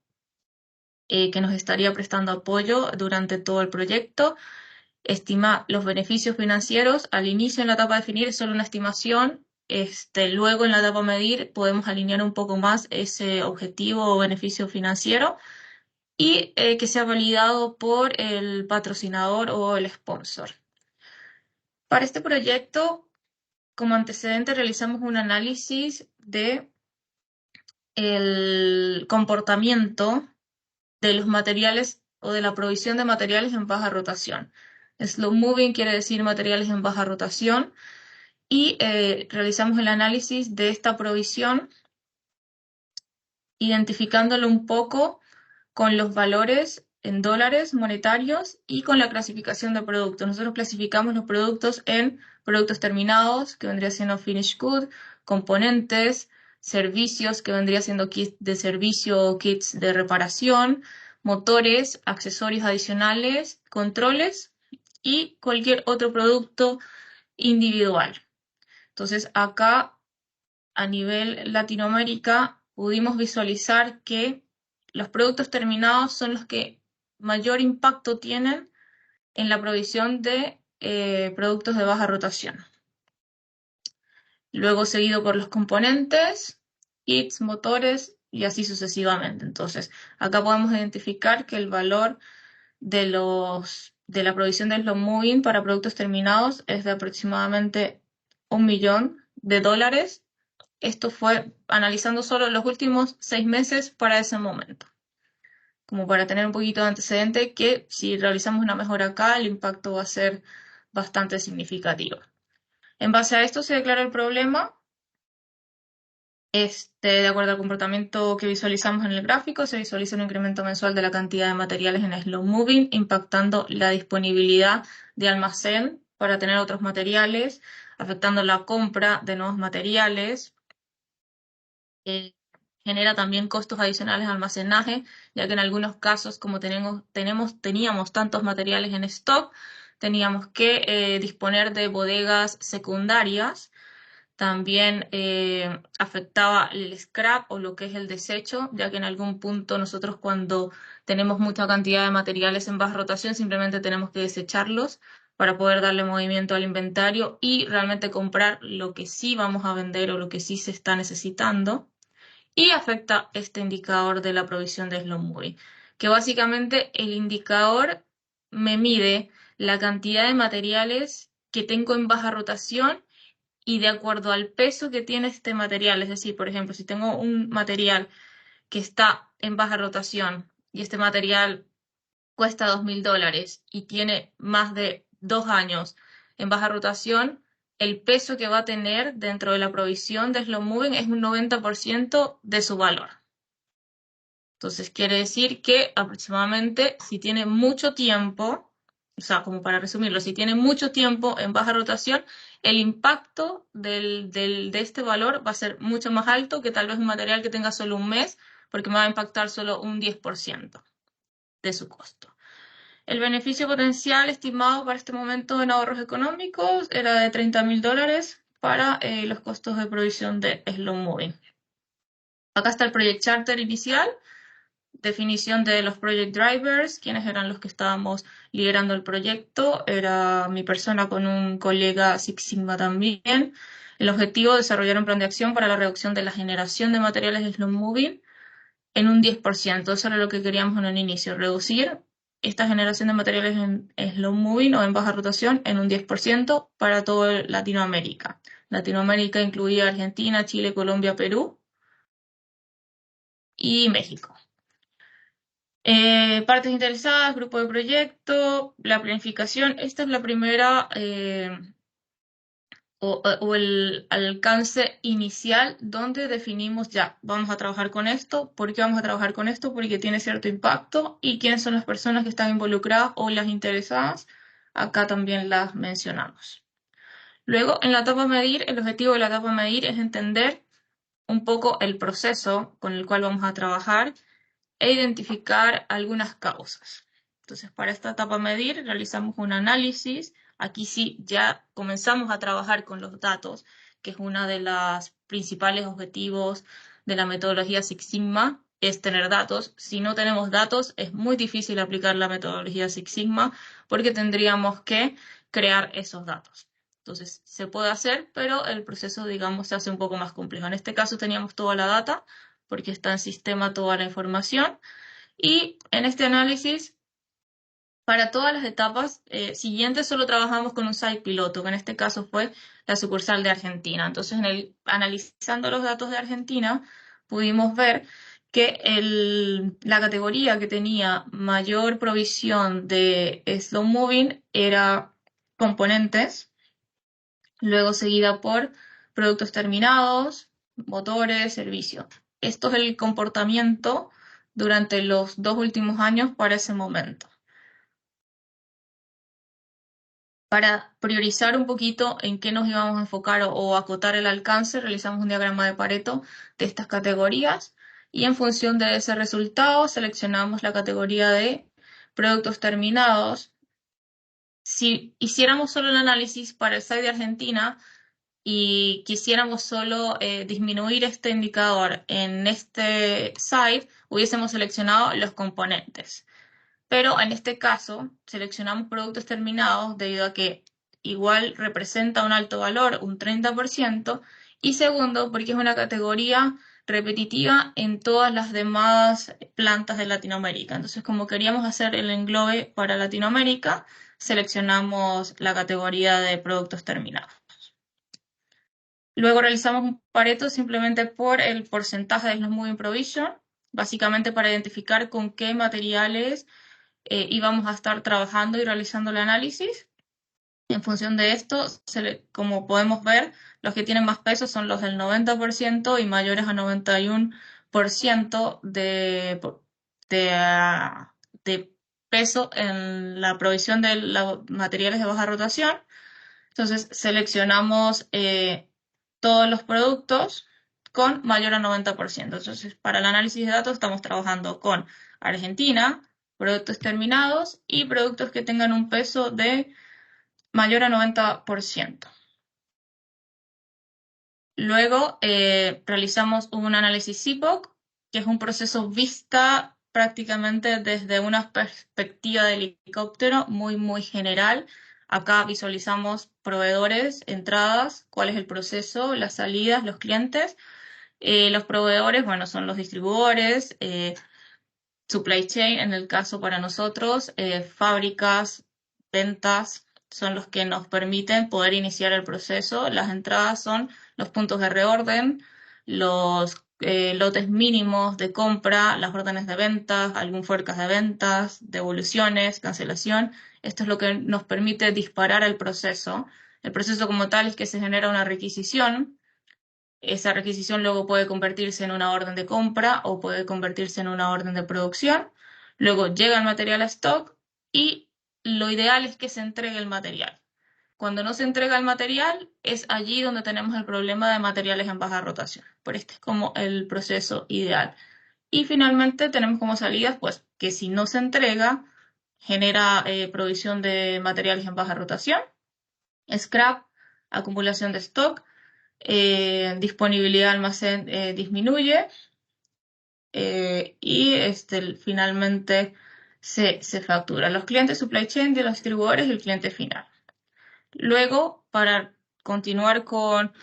que nos estaría prestando apoyo durante todo el proyecto, estimar los beneficios financieros. Al inicio en la etapa definir es solo una estimación, luego en la etapa medir podemos alinear un poco más ese objetivo o beneficio financiero y que sea validado por el patrocinador o el sponsor. Para este proyecto, como antecedente, realizamos un análisis de el comportamiento de los materiales o de la provisión de materiales en baja rotación. Slow moving quiere decir materiales en baja rotación y realizamos el análisis de esta provisión identificándolo un poco con los valores en dólares monetarios y con la clasificación de productos. Nosotros clasificamos los productos en productos terminados, que vendría siendo finished good, componentes, servicios, que vendría siendo kits de servicio o kits de reparación, motores, accesorios adicionales, controles y cualquier otro producto individual. Entonces, acá a nivel Latinoamérica pudimos visualizar que los productos terminados son los que mayor impacto tienen en la provisión de productos de baja rotación. Luego seguido por los componentes, kits, motores y así sucesivamente. Entonces, acá podemos identificar que el valor de la provisión de slow moving para productos terminados es de aproximadamente $1 millón. Esto fue analizando solo los últimos 6 meses para ese momento, como para tener un poquito de antecedente que si realizamos una mejora acá, el impacto va a ser bastante significativo. En base a esto se declara el problema. De acuerdo al comportamiento que visualizamos en el gráfico, se visualiza un incremento mensual de la cantidad de materiales en slow moving, impactando la disponibilidad de almacén para tener otros materiales, afectando la compra de nuevos materiales. Genera también costos adicionales de almacenaje, ya que en algunos casos, como teníamos tantos materiales en stock, teníamos que disponer de bodegas secundarias. También afectaba el scrap o lo que es el desecho, ya que en algún punto nosotros cuando tenemos mucha cantidad de materiales en baja rotación simplemente tenemos que desecharlos para poder darle movimiento al inventario y realmente comprar lo que sí vamos a vender o lo que sí se está necesitando. Y afecta este indicador de la provisión de slow moving, que básicamente el indicador me mide la cantidad de materiales que tengo en baja rotación y de acuerdo al peso que tiene este material, es decir, por ejemplo, si tengo un material que está en baja rotación y este material cuesta $2.000 y tiene más de 2 años en baja rotación, el peso que va a tener dentro de la provisión de slow moving es un 90% de su valor. Entonces quiere decir que aproximadamente si tiene mucho tiempo, o sea, como para resumirlo, si tiene mucho tiempo en baja rotación, el impacto de este valor va a ser mucho más alto que tal vez un material que tenga solo un mes, porque me va a impactar solo un 10% de su costo. El beneficio potencial estimado para este momento en ahorros económicos era de $30.000 para los costos de provisión de Slow Moving. Acá está el Project Charter inicial, definición de los Project Drivers, quienes eran los que estábamos liderando el proyecto. Era mi persona con un colega Six Sigma también. El objetivo, desarrollar un plan de acción para la reducción de la generación de materiales Slow Moving en un 10%. Eso era lo que queríamos en un inicio, reducir esta generación de materiales en slow moving o en baja rotación en un 10% para toda Latinoamérica. Latinoamérica incluía Argentina, Chile, Colombia, Perú y México. Partes interesadas, grupo de proyecto, la planificación. Esta es la primera o el alcance inicial donde definimos ya, vamos a trabajar con esto. ¿Por qué vamos a trabajar con esto? Porque tiene cierto impacto y quiénes son las personas que están involucradas o las interesadas. Acá también las mencionamos. Luego, en la etapa medir, el objetivo de la etapa medir es entender un poco el proceso con el cual vamos a trabajar e identificar algunas causas. Entonces, para esta etapa medir, realizamos un análisis. Aquí sí, ya comenzamos a trabajar con los datos, que es uno de los principales objetivos de la metodología Six Sigma, es tener datos. Si no tenemos datos, es muy difícil aplicar la metodología Six Sigma, porque tendríamos que crear esos datos. Entonces, se puede hacer, pero el proceso, digamos, se hace un poco más complejo. En este caso teníamos toda la data, porque está en sistema toda la información. Y en este análisis, para todas las etapas siguientes, solo trabajamos con un site piloto, que en este caso fue la sucursal de Argentina. Entonces, analizando los datos de Argentina, pudimos ver que la categoría que tenía mayor provisión de slow moving era componentes, luego seguida por productos terminados, motores, servicios. Esto es el comportamiento durante los 2 últimos años para ese momento. Para priorizar un poquito en qué nos íbamos a enfocar o acotar el alcance, realizamos un diagrama de Pareto de estas categorías y en función de ese resultado seleccionamos la categoría de productos terminados. Si hiciéramos solo el análisis para el site de Argentina y quisiéramos solo disminuir este indicador en este site, hubiésemos seleccionado los componentes. Pero en este caso seleccionamos productos terminados debido a que igual representa un alto valor, un 30%, y segundo, porque es una categoría repetitiva en todas las demás plantas de Latinoamérica. Entonces, como queríamos hacer el englobe para Latinoamérica, seleccionamos la categoría de productos terminados. Luego realizamos un Pareto simplemente por el porcentaje de slow moving provision, básicamente para identificar con qué materiales íbamos a estar trabajando y realizando el análisis. En función de esto, como podemos ver, los que tienen más peso son los del 90% y mayores a 91% de peso en la provisión de los materiales de baja rotación. Entonces, seleccionamos todos los productos con mayor a 90%. Entonces, para el análisis de datos estamos trabajando con Argentina, productos terminados y productos que tengan un peso de mayor a 90%. Luego realizamos un análisis CIPOC, que es un proceso vista prácticamente desde una perspectiva de helicóptero muy general. Acá visualizamos proveedores, entradas, cuál es el proceso, las salidas, los clientes. Los proveedores, bueno, son los distribuidores, supply chain, en el caso para nosotros, fábricas, ventas, son los que nos permiten poder iniciar el proceso. Las entradas son los puntos de reorden, los lotes mínimos de compra, las órdenes de ventas, algún forecast de ventas, devoluciones, cancelación. Esto es lo que nos permite disparar el proceso. El proceso como tal es que se genera una requisición. Esa requisición luego puede convertirse en una orden de compra o puede convertirse en una orden de producción. Luego llega el material a stock y lo ideal es que se entregue el material. Cuando no se entrega el material, es allí donde tenemos el problema de materiales en baja rotación. Pero este es como el proceso ideal. Y finalmente tenemos como salidas, pues, que si no se entrega, genera provisión de materiales en baja rotación, scrap, acumulación de stock, disponibilidad de almacén disminuye y finalmente se factura. Los clientes supply chain de los distribuidores y el cliente final. Luego, para continuar con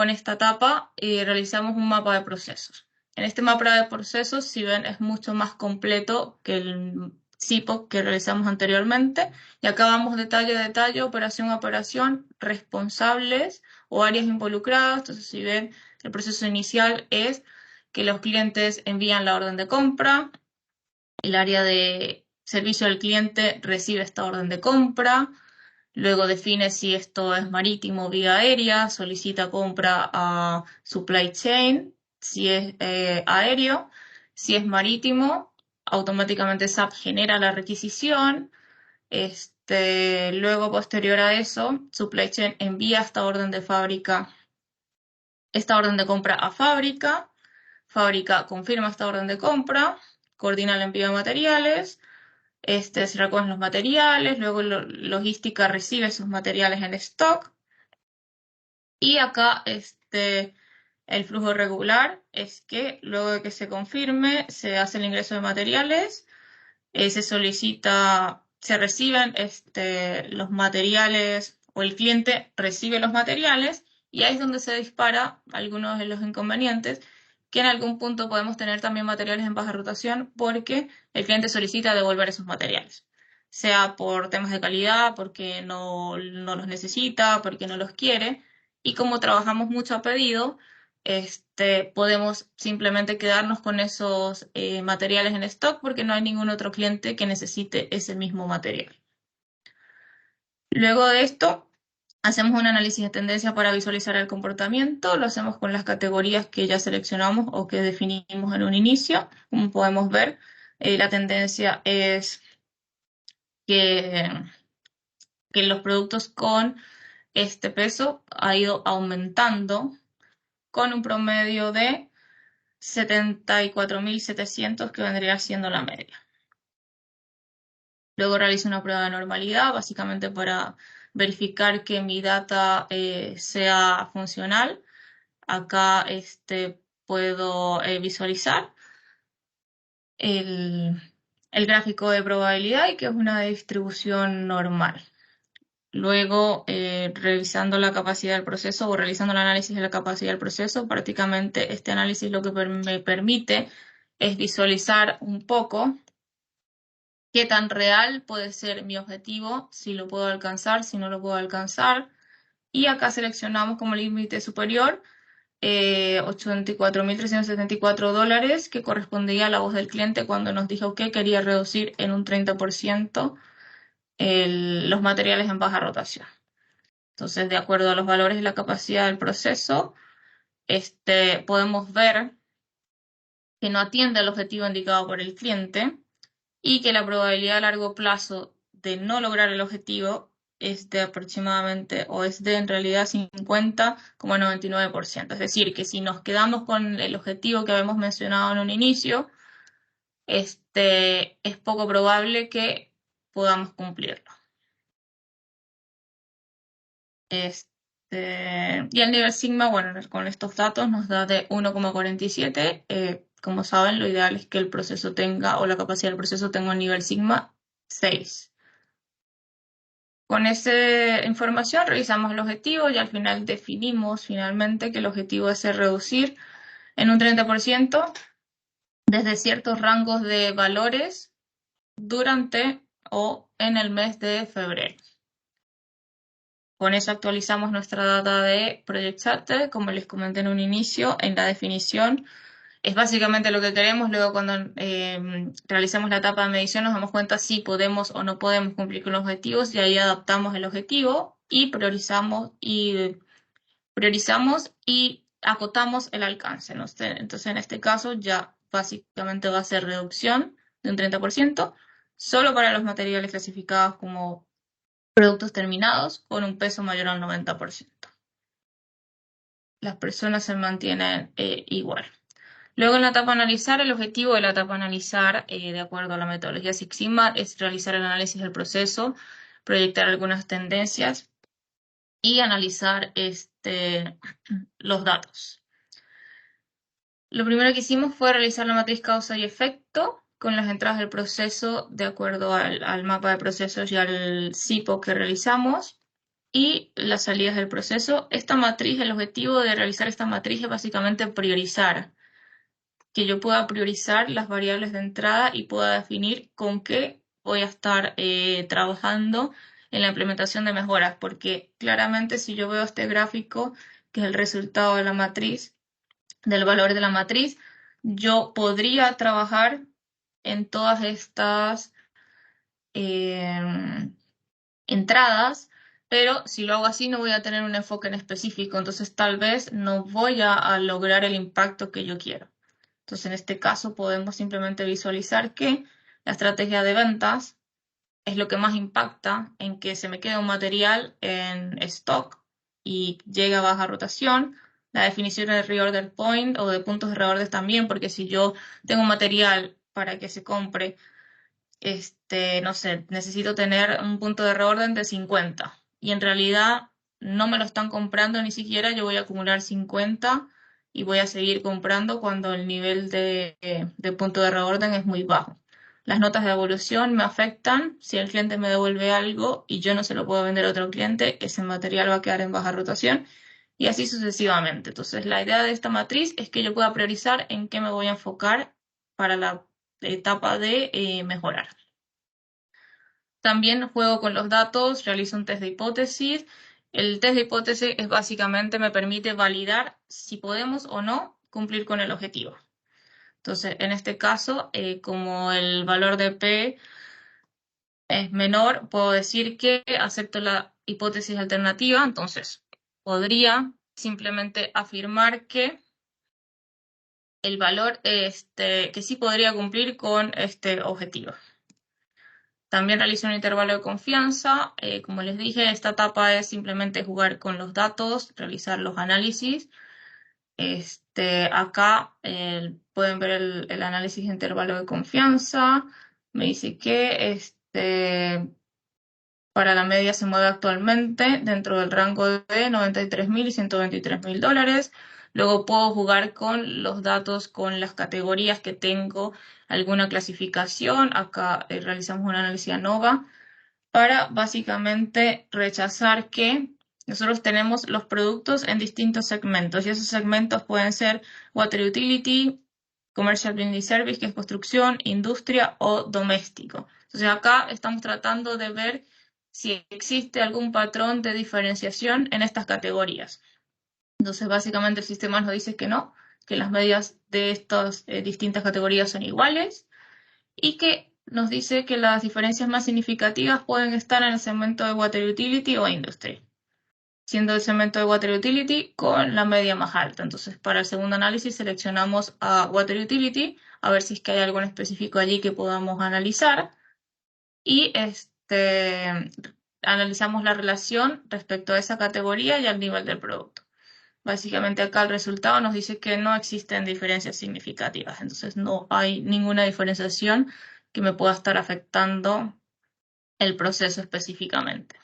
esta etapa, realizamos un mapa de procesos. En este mapa de procesos, si ven, es mucho más completo que el CIPO que realizamos anteriormente. Y acá vamos detalle a detalle, operación a operación, responsables o áreas involucradas. Entonces, si ven, el proceso inicial es que los clientes envían la orden de compra, el área de servicio al cliente recibe esta orden de compra, luego define si esto es marítimo o vía aérea, solicita compra a supply chain, si es aéreo, si es marítimo, automáticamente SAP genera la requisición, luego posterior a eso, supply chain envía esta orden de compra a fábrica, fábrica confirma esta orden de compra, coordina el envío de materiales, se recogen los materiales, luego logística recibe esos materiales en stock. Y acá el flujo regular es que luego de que se confirme, se hace el ingreso de materiales, se reciben los materiales o el cliente recibe los materiales y ahí es donde se dispara algunos de los inconvenientes que en algún punto podemos tener también materiales en baja rotación porque el cliente solicita devolver esos materiales, sea por temas de calidad, porque no los necesita, porque no los quiere, y como trabajamos mucho a pedido, podemos simplemente quedarnos con esos materiales en stock porque no hay ningún otro cliente que necesite ese mismo material. Luego de esto, hacemos un análisis de tendencia para visualizar el comportamiento, lo hacemos con las categorías que ya seleccionamos o que definimos en un inicio. Como podemos ver, la tendencia es que los productos con este peso ha ido aumentando con un promedio de 74.700 que vendría siendo la media. Luego realizo una prueba de normalidad, básicamente para verificar que mi data sea funcional. Acá puedo visualizar el gráfico de probabilidad y que es una distribución normal. Luego, revisando la capacidad del proceso o realizando el análisis de la capacidad del proceso, prácticamente este análisis lo que me permite es visualizar un poco qué tan real puede ser mi objetivo, si lo puedo alcanzar, si no lo puedo alcanzar. Y acá seleccionamos como límite superior $84.374, que correspondía a la voz del cliente cuando nos dijo que quería reducir en un 30% los materiales en baja rotación. Entonces, de acuerdo a los valores de la capacidad del proceso, podemos ver que no atiende al objetivo indicado por el cliente y que la probabilidad a largo plazo de no lograr el objetivo es de aproximadamente, o es de en realidad 50,99%. Es decir, que si nos quedamos con el objetivo que habíamos mencionado en un inicio, es poco probable que podamos cumplirlo. Y el nivel sigma, bueno, con estos datos nos da de 1,47. Como saben, lo ideal es que el proceso tenga, o la capacidad del proceso tenga un nivel sigma 6. Con esa información revisamos el objetivo y al final definimos finalmente que el objetivo es reducir en un 30% desde ciertos rangos de valores durante o en el mes de febrero. Con eso actualizamos nuestra data de Project Charter, como les comenté en un inicio, en la definición. Es básicamente lo que queremos. Luego cuando realizamos la etapa de medición nos damos cuenta si podemos o no podemos cumplir con los objetivos y ahí adaptamos el objetivo y priorizamos y acotamos el alcance, ¿no? Entonces en este caso ya básicamente va a ser reducción de un 30% solo para los materiales clasificados como productos terminados con un peso mayor al 90%. Las personas se mantienen igual. Luego en la etapa analizar, el objetivo de la etapa analizar, de acuerdo a la metodología Six Sigma, es realizar el análisis del proceso, proyectar algunas tendencias y analizar los datos. Lo primero que hicimos fue realizar la matriz causa y efecto con las entradas del proceso de acuerdo al mapa de procesos y al CIPO que realizamos y las salidas del proceso. Esta matriz, el objetivo de realizar esta matriz es básicamente priorizar, que yo pueda priorizar las variables de entrada y pueda definir con qué voy a estar trabajando en la implementación de mejoras, porque claramente si yo veo este gráfico, que es el resultado de la matriz, del valor de la matriz, yo podría trabajar en todas estas entradas, pero si lo hago así no voy a tener un enfoque en específico, entonces tal vez no voy a lograr el impacto que yo quiero. Entonces en este caso podemos simplemente visualizar que la estrategia de ventas es lo que más impacta en que se me quede un material en stock y llegue a baja rotación. La definición de reorder point o de puntos de reorder también, porque si yo tengo un material para que se compre, no sé, necesito tener un punto de reorden de 50 y en realidad no me lo están comprando ni siquiera, yo voy a acumular 50 y voy a seguir comprando cuando el nivel de punto de reorden es muy bajo. Las notas de devolución me afectan. Si el cliente me devuelve algo y yo no se lo puedo vender a otro cliente, ese material va a quedar en baja rotación y así sucesivamente. Entonces, la idea de esta matriz es que yo pueda priorizar en qué me voy a enfocar para la etapa de mejorar. También juego con los datos, realizo un test de hipótesis. El test de hipótesis es básicamente me permite validar si podemos o no cumplir con el objetivo. Entonces, en este caso, como el valor de P es menor, puedo decir que acepto la hipótesis alternativa. Entonces, podría simplemente afirmar que el valor, que sí podría cumplir con este objetivo. También realizo un intervalo de confianza. Como les dije, esta etapa es simplemente jugar con los datos, realizar los análisis. Acá pueden ver el análisis de intervalo de confianza. Me dice que para la media se mueve actualmente dentro del rango de $93.000 y $123.000. Luego puedo jugar con los datos, con las categorías que tengo, alguna clasificación. Acá realizamos un análisis ANOVA para básicamente rechazar que nosotros tenemos los productos en distintos segmentos y esos segmentos pueden ser Water Utility, Commercial Building Service, que es construcción, industria o doméstico. Entonces acá estamos tratando de ver si existe algún patrón de diferenciación en estas categorías. Entonces básicamente el sistema nos dice que no, que las medias de estas distintas categorías son iguales y que nos dice que las diferencias más significativas pueden estar en el segmento de Water Utility o Industry, siendo el segmento de Water Utility con la media más alta. Entonces, para el segundo análisis seleccionamos a Water Utility, a ver si es que hay algo en específico allí que podamos analizar, y analizamos la relación respecto a esa categoría y al nivel del producto. Básicamente acá el resultado nos dice que no existen diferencias significativas, entonces no hay ninguna diferenciación que me pueda estar afectando el proceso específicamente.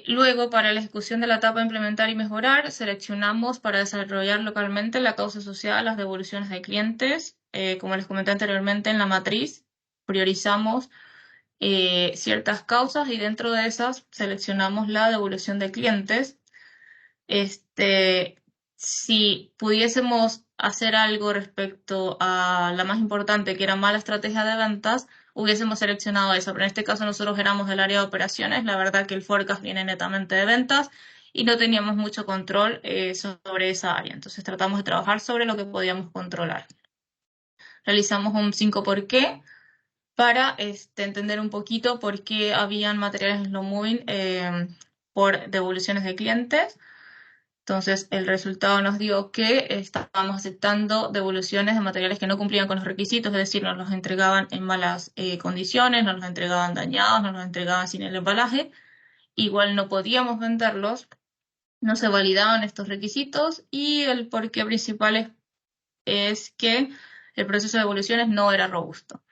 Luego, para la ejecución de la etapa implementar y mejorar, seleccionamos para desarrollar localmente la causa asociada a las devoluciones de clientes. Como les comenté anteriormente en la matriz, priorizamos ciertas causas y dentro de esas seleccionamos la devolución de clientes. Si pudiésemos hacer algo respecto a la más importante, que era mala estrategia de ventas, hubiésemos seleccionado esa, pero en este caso nosotros éramos del área de operaciones, la verdad que el forecast viene netamente de ventas y no teníamos mucho control sobre esa área, entonces tratamos de trabajar sobre lo que podíamos controlar. Realizamos un 5 por qué para entender un poquito por qué habían materiales slow moving por devoluciones de clientes. Entonces, el resultado nos dio que estábamos aceptando devoluciones de materiales que no cumplían con los requisitos, es decir, nos los entregaban en malas condiciones, nos los entregaban dañados, nos los entregaban sin el embalaje. Igual no podíamos venderlos, no se validaban estos requisitos y el porqué principal es que el proceso de devoluciones no era robusto.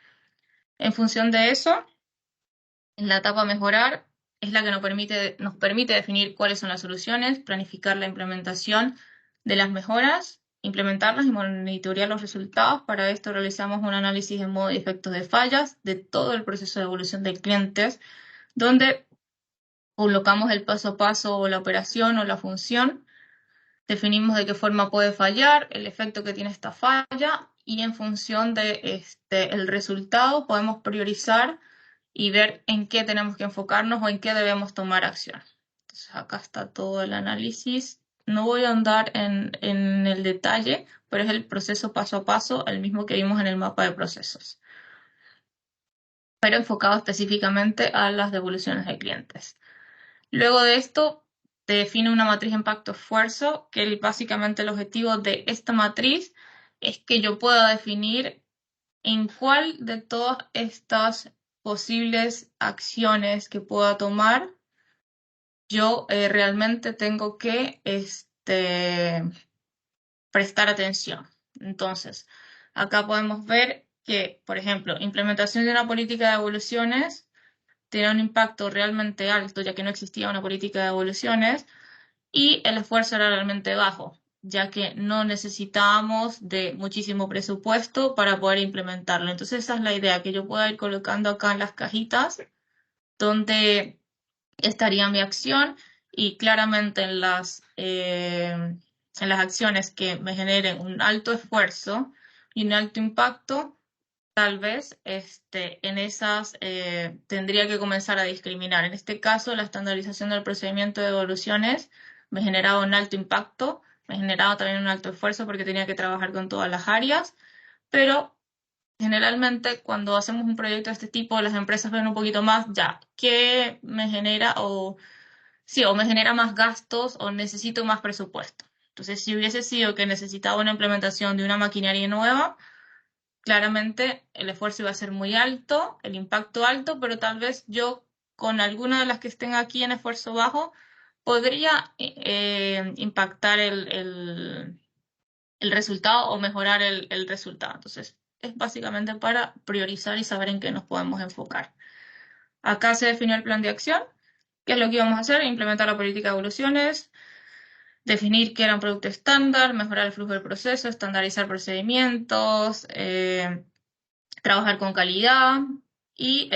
En función de eso, la etapa mejorar es la que nos permite definir cuáles son las soluciones, planificar la implementación de las mejoras, implementarlas y monitorear los resultados. Para esto realizamos un análisis de modo y efectos de fallas de todo el proceso de evolución de clientes, donde colocamos el paso a paso o la operación o la función, definimos de qué forma puede fallar, el efecto que tiene esta falla y en función de el resultado podemos priorizar y ver en qué tenemos que enfocarnos o en qué debemos tomar acción. Entonces acá está todo el análisis. No voy a ahondar en el detalle, pero es el proceso paso a paso, el mismo que vimos en el mapa de procesos, pero enfocado específicamente a las devoluciones de clientes. Luego de esto, te define una matriz impacto-esfuerzo, que básicamente el objetivo de esta matriz es que yo pueda definir en cuál de todas estas posibles acciones que pueda tomar yo realmente tengo que prestar atención. Entonces, acá podemos ver que, por ejemplo, implementación de una política de devoluciones tiene un impacto realmente alto, ya que no existía una política de devoluciones, y el esfuerzo era realmente bajo, ya que no necesitábamos de muchísimo presupuesto para poder implementarlo. Entonces esa es la idea, que yo pueda ir colocando acá en las cajitas donde estaría mi acción y claramente en las acciones que me generen un alto esfuerzo y un alto impacto, tal vez en esas tendría que comenzar a discriminar. En este caso, la estandarización del procedimiento de devoluciones me generaba un alto impacto, me generaba también un alto esfuerzo porque tenía que trabajar con todas las áreas, pero generalmente cuando hacemos un proyecto de este tipo, las empresas ven un poquito más ya qué me genera o me genera más gastos o necesito más presupuesto. Entonces, si hubiese sido que necesitaba una implementación de una maquinaria nueva, claramente el esfuerzo iba a ser muy alto, el impacto alto, pero tal vez yo con alguna de las que estén aquí en esfuerzo bajo podría impactar el resultado o mejorar el resultado. Entonces, es básicamente para priorizar y saber en qué nos podemos enfocar. Acá se definió el plan de acción, qué es lo que íbamos a hacer, implementar la política de evoluciones, definir qué era un producto estándar, mejorar el flujo del proceso, estandarizar procedimientos, trabajar con calidad y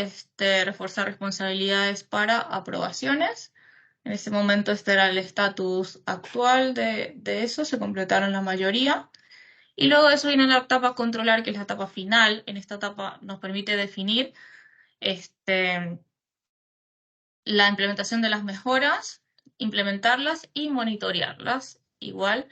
reforzar responsabilidades para aprobaciones. En ese momento este era el estatus actual de eso, se completaron la mayoría. Y luego de eso viene la etapa controlar, que es la etapa final. En esta etapa nos permite definir la implementación de las mejoras, implementarlas y monitorearlas. Igual,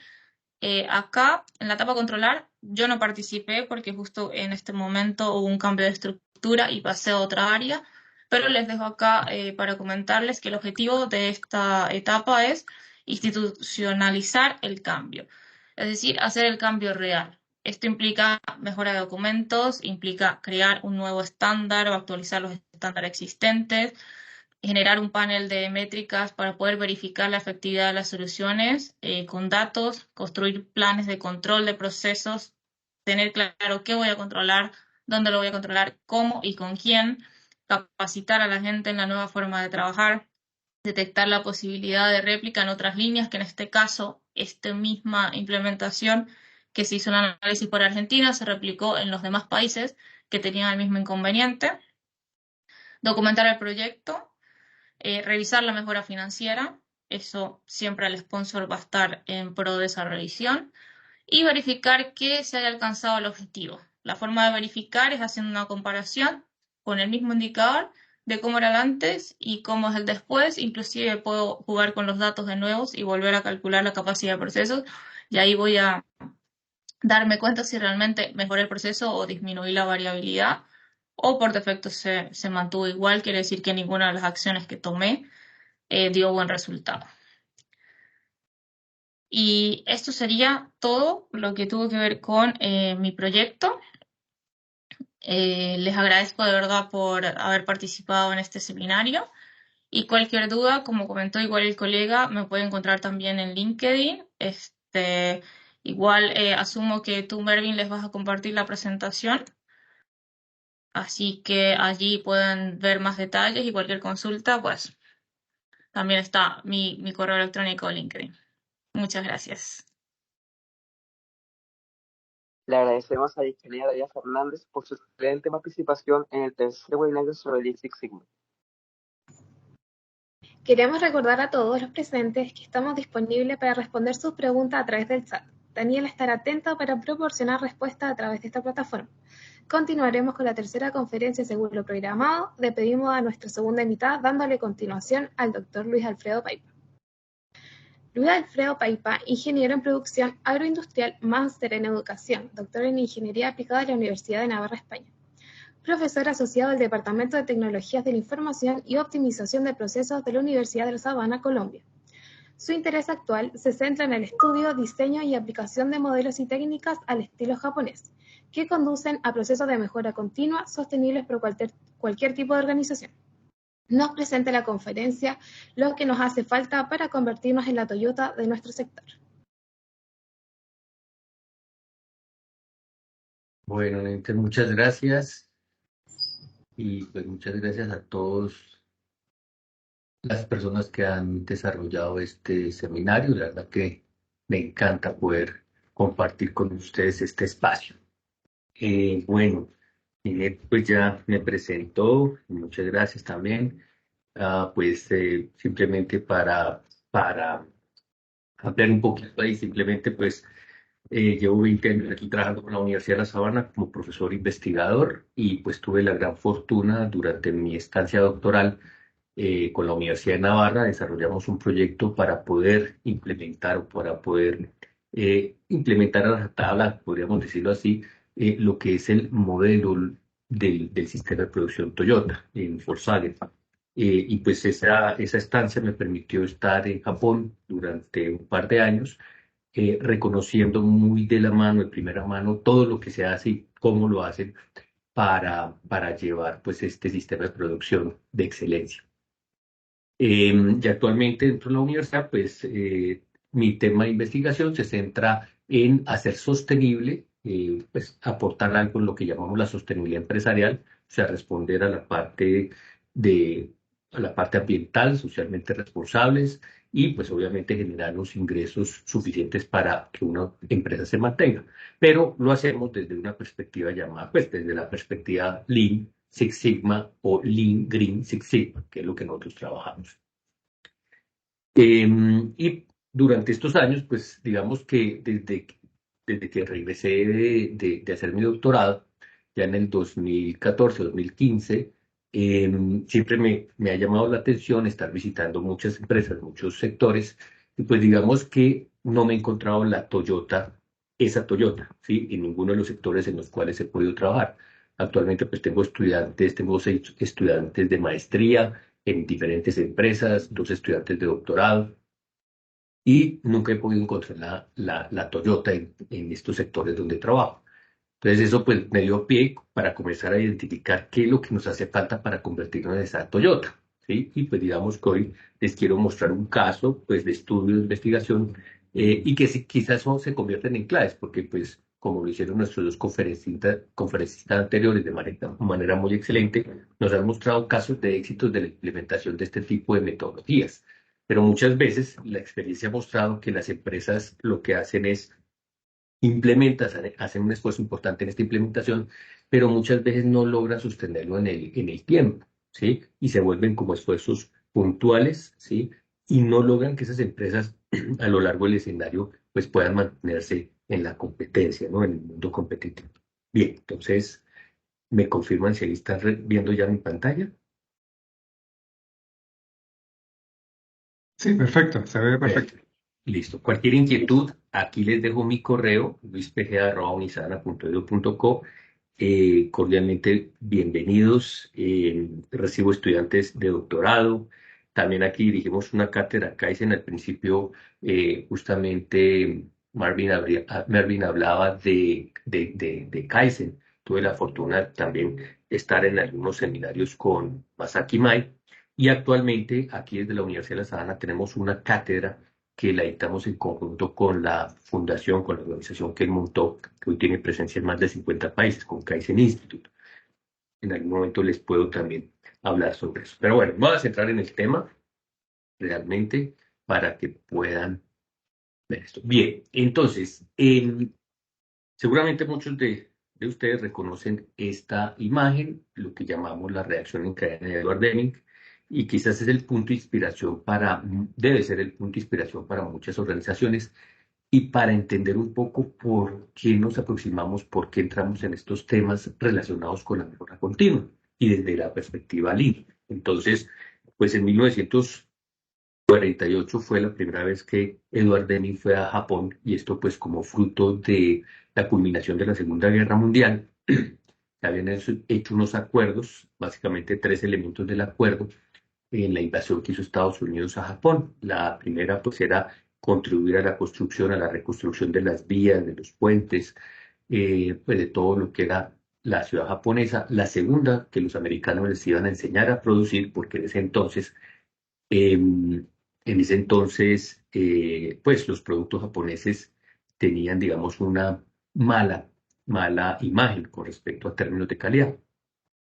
acá en la etapa controlar yo no participé porque justo en este momento hubo un cambio de estructura y pasé a otra área, pero les dejo acá para comentarles que el objetivo de esta etapa es institucionalizar el cambio, es decir, hacer el cambio real. Esto implica mejora de documentos, implica crear un nuevo estándar o actualizar los estándares existentes, generar un panel de métricas para poder verificar la efectividad de las soluciones con datos, construir planes de control de procesos, tener claro qué voy a controlar, dónde lo voy a controlar, cómo y con quién, capacitar a la gente en la nueva forma de trabajar, detectar la posibilidad de réplica en otras líneas, que en este caso, esta misma implementación que se hizo un análisis por Argentina se replicó en los demás países que tenían el mismo inconveniente, documentar el proyecto, revisar la mejora financiera, eso siempre el sponsor va a estar en pro de esa revisión, y verificar que se haya alcanzado el objetivo. La forma de verificar es haciendo una comparación con el mismo indicador de cómo era el antes y cómo es el después. Inclusive puedo jugar con los datos de nuevo y volver a calcular la capacidad de procesos, y ahí voy a darme cuenta si realmente mejoré el proceso o disminuí la variabilidad, o por defecto se mantuvo igual, quiere decir que ninguna de las acciones que tomé dio buen resultado. Y esto sería todo lo que tuvo que ver con mi proyecto. Les agradezco de verdad por haber participado en este seminario. Y cualquier duda, como comentó igual el colega, me puede encontrar también en LinkedIn. Igual asumo que tú, Mervin, les vas a compartir la presentación. Así que allí pueden ver más detalles y cualquier consulta, pues también está mi correo electrónico o LinkedIn. Muchas gracias. Le agradecemos a la ingeniera Daria Fernández por su excelente participación en el tercer webinario sobre Lean Six Sigma. Queremos recordar a todos los presentes que estamos disponibles para responder sus preguntas a través del chat. Daniel estará atento para proporcionar respuestas a través de esta plataforma. Continuaremos con la tercera conferencia según lo programado. Le pedimos a nuestra segunda invitada dándole continuación al doctor Luis Alfredo Paipa. Luis Alfredo Paipa, ingeniero en producción agroindustrial, máster en educación, doctor en ingeniería aplicada de la Universidad de Navarra, España. Profesor asociado del Departamento de Tecnologías de la Información y Optimización de Procesos de la Universidad de La Sabana, Colombia. Su interés actual se centra en el estudio, diseño y aplicación de modelos y técnicas al estilo japonés, que conducen a procesos de mejora continua sostenibles por cualquier tipo de organización. Nos presenta la conferencia lo que nos hace falta para convertirnos en la Toyota de nuestro sector. Bueno, entonces muchas gracias y pues muchas gracias a todas las personas que han desarrollado este seminario. La verdad que me encanta poder compartir con ustedes este espacio. Bueno, pues ya me presentó, muchas gracias también. Simplemente para ampliar un poquito ahí, simplemente pues llevo 20 años aquí trabajando con la Universidad de La Sabana como profesor investigador y pues tuve la gran fortuna durante mi estancia doctoral con la Universidad de Navarra. Desarrollamos un proyecto para poder implementar o para poder implementar a la tabla, podríamos decirlo así, lo que es el modelo del sistema de producción Toyota en Volkswagen. Y pues esa estancia me permitió estar en Japón durante un par de años, reconociendo muy de la mano, de primera mano, todo lo que se hace y cómo lo hacen para llevar pues este sistema de producción de excelencia. Y actualmente dentro de la universidad, pues mi tema de investigación se centra en hacer sostenible, pues aportar algo en lo que llamamos la sostenibilidad empresarial, o sea, responder a la parte ambiental, socialmente responsables y pues obviamente generar los ingresos suficientes para que una empresa se mantenga. Pero lo hacemos desde una perspectiva llamada, pues desde la perspectiva Lean Six Sigma o Lean Green Six Sigma, que es lo que nosotros trabajamos. Y durante estos años, pues digamos que desde que regresé de hacer mi doctorado, ya en el 2014, 2015, siempre me ha llamado la atención estar visitando muchas empresas, muchos sectores, y pues digamos que no me he encontrado la Toyota, esa Toyota, ¿sí? En ninguno de los sectores en los cuales he podido trabajar. Actualmente pues tengo 6 estudiantes de maestría en diferentes empresas, 2 estudiantes de doctorado, y nunca he podido encontrar la Toyota en estos sectores donde trabajo. Entonces eso pues me dio pie para comenzar a identificar qué es lo que nos hace falta para convertirnos en esa Toyota, ¿sí? Y pues digamos que hoy les quiero mostrar un caso pues de estudio, de investigación, y que quizás eso se convierten en claves, porque pues como lo hicieron nuestros 2 conferencistas anteriores de manera muy excelente, nos han mostrado casos de éxitos de la implementación de este tipo de metodologías. Pero muchas veces la experiencia ha mostrado que las empresas lo que hacen es hacen un esfuerzo importante en esta implementación, pero muchas veces no logran sostenerlo en el tiempo, ¿sí? Y se vuelven como esfuerzos puntuales, ¿sí? Y no logran que esas empresas a lo largo del escenario pues puedan mantenerse en la competencia, ¿no? En el mundo competitivo. Bien, entonces, ¿me confirman si ahí están viendo ya mi pantalla? Sí, perfecto, se ve perfecto. Listo. Cualquier inquietud, aquí les dejo mi correo, luispg@unisana.edu.co. Cordialmente bienvenidos. Recibo estudiantes de doctorado, También aquí dirigimos una cátedra Kaizen. Al principio, justamente Mervin hablaba de Kaizen. Tuve la fortuna también de estar en algunos seminarios con Masaki Mai. Y actualmente, aquí desde la Universidad de La Sabana, tenemos una cátedra que la dictamos en conjunto con la fundación, con la organización que él montó, que hoy tiene presencia en más de 50 países, con Kaizen Institute. En algún momento les puedo también hablar sobre eso. Pero bueno, voy a centrar en el tema realmente para que puedan ver esto. Bien, entonces, seguramente muchos de ustedes reconocen esta imagen, lo que llamamos la reacción en cadena de Edward Deming, y quizás es el punto de inspiración debe ser el punto de inspiración para muchas organizaciones y para entender un poco por qué nos aproximamos, por qué entramos en estos temas relacionados con la mejora continua y desde la perspectiva Lean. Entonces, pues en 1948 fue la primera vez que Edward Deming fue a Japón, y esto pues como fruto de la culminación de la Segunda Guerra Mundial. Habían hecho unos acuerdos, básicamente 3 elementos del acuerdo, en la invasión que hizo Estados Unidos a Japón. La primera pues era contribuir a la construcción, a la reconstrucción de las vías, de los puentes, pues de todo lo que era la ciudad japonesa. La segunda, que los americanos les iban a enseñar a producir, porque en ese entonces, pues los productos japoneses tenían, digamos, una mala imagen con respecto a términos de calidad.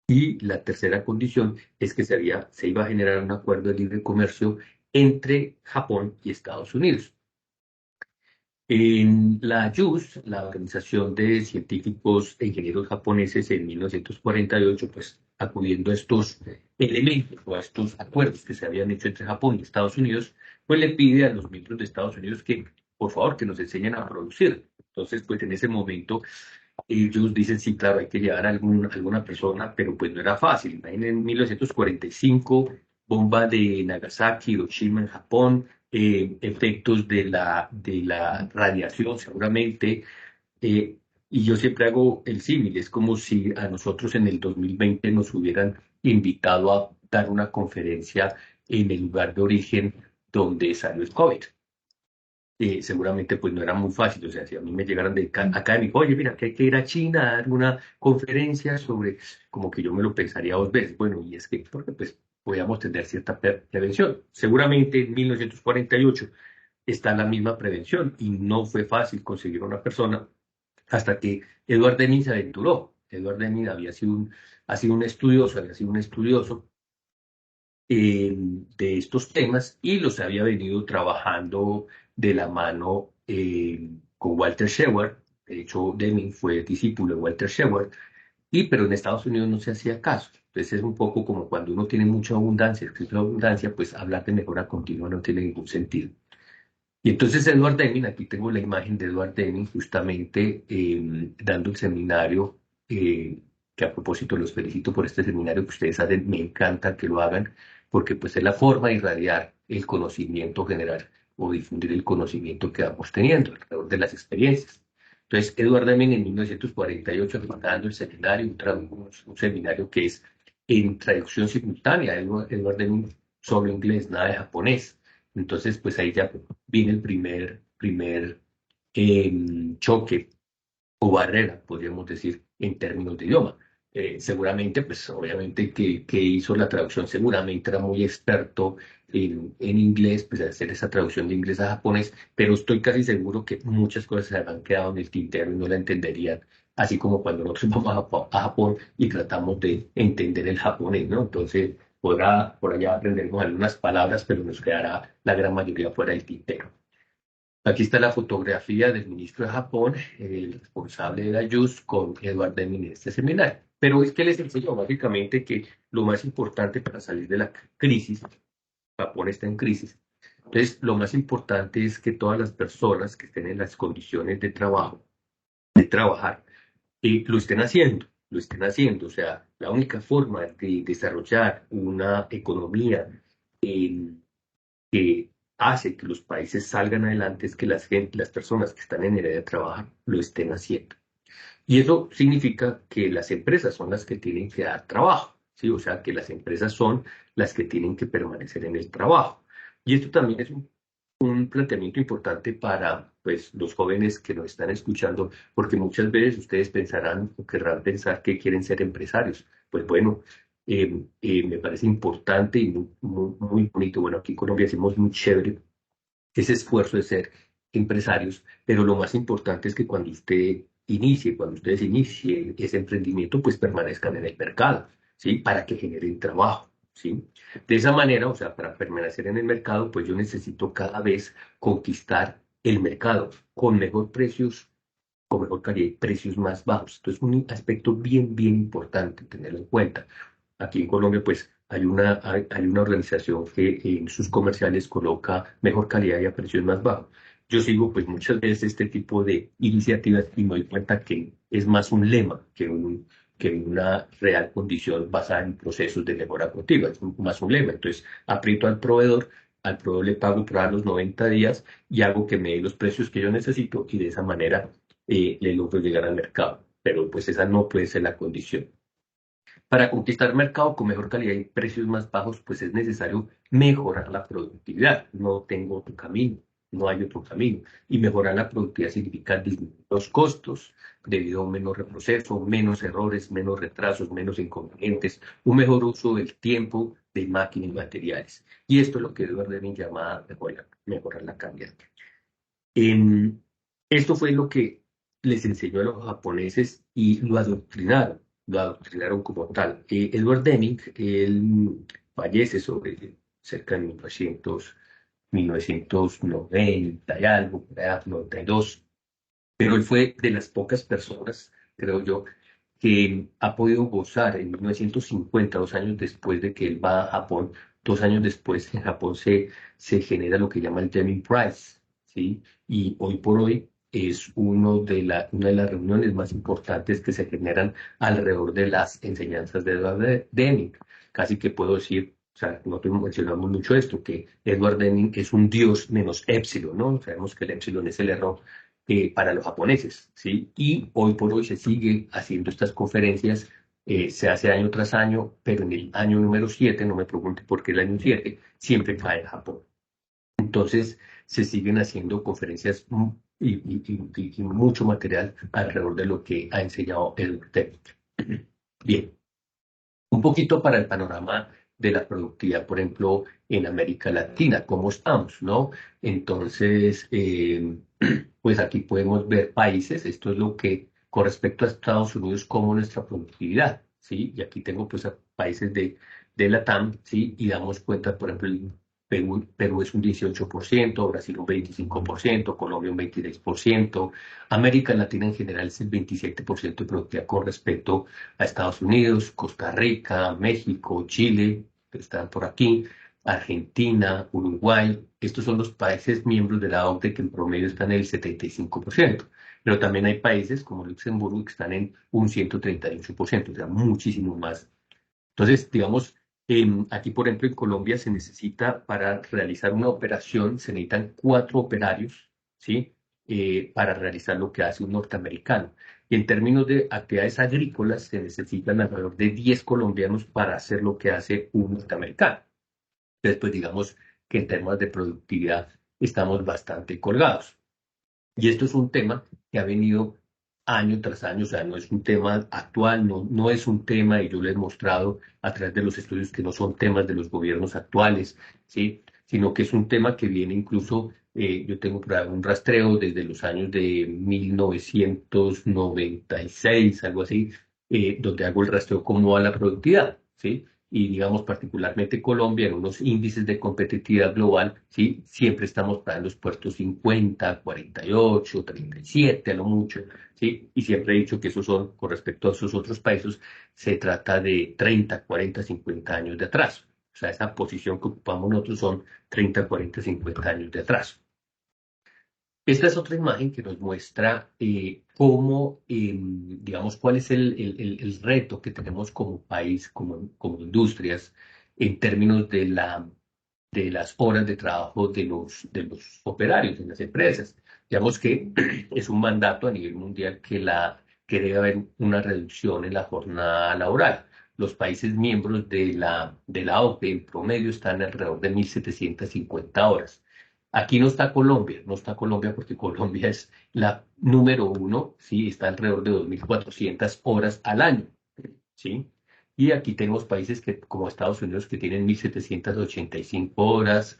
Y la tercera condición es que se iba a generar un acuerdo de libre comercio entre Japón y Estados Unidos. En la JUS, la Organización de Científicos e Ingenieros Japoneses, en 1948, pues acudiendo a estos elementos o a estos acuerdos que se habían hecho entre Japón y Estados Unidos, pues le pide a los miembros de Estados Unidos que, por favor, que nos enseñen a producir. Entonces, pues en ese momento ellos dicen, sí, claro, hay que llevar a alguna persona, pero pues no era fácil. Imaginen, en 1945, bomba de Nagasaki, Hiroshima en Japón, efectos de la radiación seguramente. Y yo siempre hago el símil, es como si a nosotros en el 2020 nos hubieran invitado a dar una conferencia en el lugar de origen donde salió el COVID. Seguramente pues no era muy fácil. O sea, si a mí me llegaran acá y me dijo, oye, mira, que hay que ir a China a dar una conferencia sobre, como que yo me lo pensaría 2 veces. Bueno, y es que, porque pues podíamos tener cierta prevención. Seguramente en 1948 está la misma prevención y no fue fácil conseguir una persona hasta que Edward Deming se aventuró. Edward Deming había sido un estudioso de estos temas, y los había venido trabajando de la mano con Walter Sheward. De hecho, Deming fue discípulo de Walter Sheward, pero en Estados Unidos no se hacía caso. Entonces es un poco como cuando uno tiene mucha abundancia, escrito abundancia, pues hablar de mejora continua no tiene ningún sentido. Y entonces Edward Deming, aquí tengo la imagen de Edward Deming justamente dando el seminario, que a propósito los felicito por este seminario que ustedes hacen, me encanta que lo hagan, porque pues es la forma de irradiar el conocimiento general o difundir el conocimiento que vamos teniendo alrededor de las experiencias. Entonces, Edward Deming en 1948 está dando el seminario, un seminario que es en traducción simultánea. Edward Deming solo inglés, nada de japonés. Entonces, pues ahí ya viene el primer choque o barrera, podríamos decir, en términos de idioma. Seguramente, pues obviamente que hizo la traducción, seguramente era muy experto en inglés, pues hacer esa traducción de inglés a japonés, pero estoy casi seguro que muchas cosas se han quedado en el tintero y no la entenderían, así como cuando nosotros vamos a Japón y tratamos de entender el japonés, ¿no? Entonces, por allá aprenderemos algunas palabras, pero nos quedará la gran mayoría fuera del tintero. Aquí está la fotografía del ministro de Japón, el responsable de la JUS, con Edward Deming en este seminario. Pero es que les enseñó básicamente que lo más importante para salir de la crisis, Japón está en crisis, entonces lo más importante es que todas las personas que estén en las condiciones de trabajar, lo estén haciendo. O sea, la única forma de desarrollar una economía que hace que los países salgan adelante es que las personas que están en edad de trabajar lo estén haciendo. Y eso significa que las empresas son las que tienen que dar trabajo. ¿sí? O sea, que las empresas son las que tienen que permanecer en el trabajo. Y esto también es un planteamiento importante para pues, los jóvenes que nos están escuchando, porque muchas veces ustedes pensarán o querrán pensar que quieren ser empresarios. Pues bueno, me parece importante y muy bonito. Bueno, aquí en Colombia hacemos muy chévere ese esfuerzo de ser empresarios, pero lo más importante es que cuando cuando ustedes inicien ese emprendimiento, pues permanezcan en el mercado, ¿sí? Para que generen trabajo, ¿sí? De esa manera, o sea, para permanecer en el mercado, pues yo necesito cada vez conquistar el mercado con mejor precios, con mejor calidad y precios más bajos. Entonces, un aspecto bien importante tenerlo en cuenta. Aquí en Colombia, pues, hay una organización que en sus comerciales coloca mejor calidad y a precios más bajos. Yo sigo, pues, muchas veces este tipo de iniciativas y me doy cuenta que es más un lema que una real condición basada en procesos de mejora continua. Es más un lema. Entonces, aprieto al proveedor le pago por los 90 días y hago que me dé los precios que yo necesito y de esa manera le logro llegar al mercado. Pero, pues, esa no puede ser la condición. Para conquistar mercado con mejor calidad y precios más bajos, pues es necesario mejorar la productividad. No tengo otro camino, no hay otro camino. Y mejorar la productividad significa disminuir los costos debido a un menor reproceso, menos errores, menos retrasos, menos inconvenientes, un mejor uso del tiempo de máquinas y materiales. Y esto es lo que Edward Deming llama mejorar la calidad. Em, Esto fue lo que les enseñó a los japoneses y lo adoctrinaron como tal. Edward Deming, él fallece sobre cerca de 1990 y algo, por allá, 92, pero él fue de las pocas personas, creo yo, que ha podido gozar en 1950, 2 años después de que él va a Japón, 2 años después en Japón se genera lo que llama el Deming Prize, ¿sí? Y hoy por hoy es una de las reuniones más importantes que se generan alrededor de las enseñanzas de Edward Deming. Casi que puedo decir, o sea, nosotros mencionamos mucho esto, que Edward Deming es un dios menos épsilon, ¿no? Sabemos que el épsilon es el error para los japoneses, ¿sí? Y hoy por hoy se sigue haciendo estas conferencias, se hace año tras año, pero en el año número 7, no me pregunte por qué el año 7, siempre cae en Japón. Entonces, se siguen haciendo conferencias y mucho material alrededor de lo que ha enseñado el técnico. Bien, un poquito para el panorama de la productividad, por ejemplo, en América Latina, ¿cómo estamos, no? Entonces, pues aquí podemos ver países, esto es lo que con respecto a Estados Unidos, como nuestra productividad, ¿sí? Y aquí tengo pues a países de LATAM, ¿sí? Y damos cuenta, por ejemplo, Perú es un 18%, Brasil un 25%, Colombia un 26%, América Latina en general es el 27% de productividad con respecto a Estados Unidos, Costa Rica, México, Chile, que están por aquí, Argentina, Uruguay. Estos son los países miembros de la OCDE que en promedio están en el 75%. Pero también hay países como Luxemburgo que están en un 138%, o sea, muchísimo más. Entonces, digamos, aquí, por ejemplo, en Colombia se necesita, para realizar una operación, se necesitan 4 operarios, ¿sí? Para realizar lo que hace un norteamericano. Y en términos de actividades agrícolas, se necesitan alrededor de 10 colombianos para hacer lo que hace un norteamericano. Entonces, pues digamos que en temas de productividad estamos bastante colgados. Y esto es un tema que ha venido año tras año, o sea, no es un tema actual, no es un tema, y yo le he mostrado a través de los estudios que no son temas de los gobiernos actuales, ¿sí? Sino que es un tema que viene incluso, yo tengo por ahí un rastreo desde los años de 1996, algo así, donde hago el rastreo cómo va la productividad, ¿sí? Y digamos particularmente Colombia en unos índices de competitividad global, ¿sí? Siempre estamos para los puestos 50, 48, 37 a lo mucho, ¿sí? Y siempre he dicho que esos son, con respecto a esos otros países, se trata de 30, 40, 50 años de atraso. O sea, esa posición que ocupamos nosotros son 30, 40, 50 años de atraso. Esta es otra imagen que nos muestra cómo, digamos, cuál es el reto que tenemos como país, como industrias, en términos de las horas de trabajo de los operarios, de las empresas. Digamos que es un mandato a nivel mundial que debe haber una reducción en la jornada laboral. los países miembros de la OPE en promedio están alrededor de 1.750 horas. Aquí no está Colombia porque Colombia es la número uno, ¿sí? Está alrededor de 2.400 horas al año, ¿sí? Y aquí tenemos países como Estados Unidos que tienen 1.785 horas,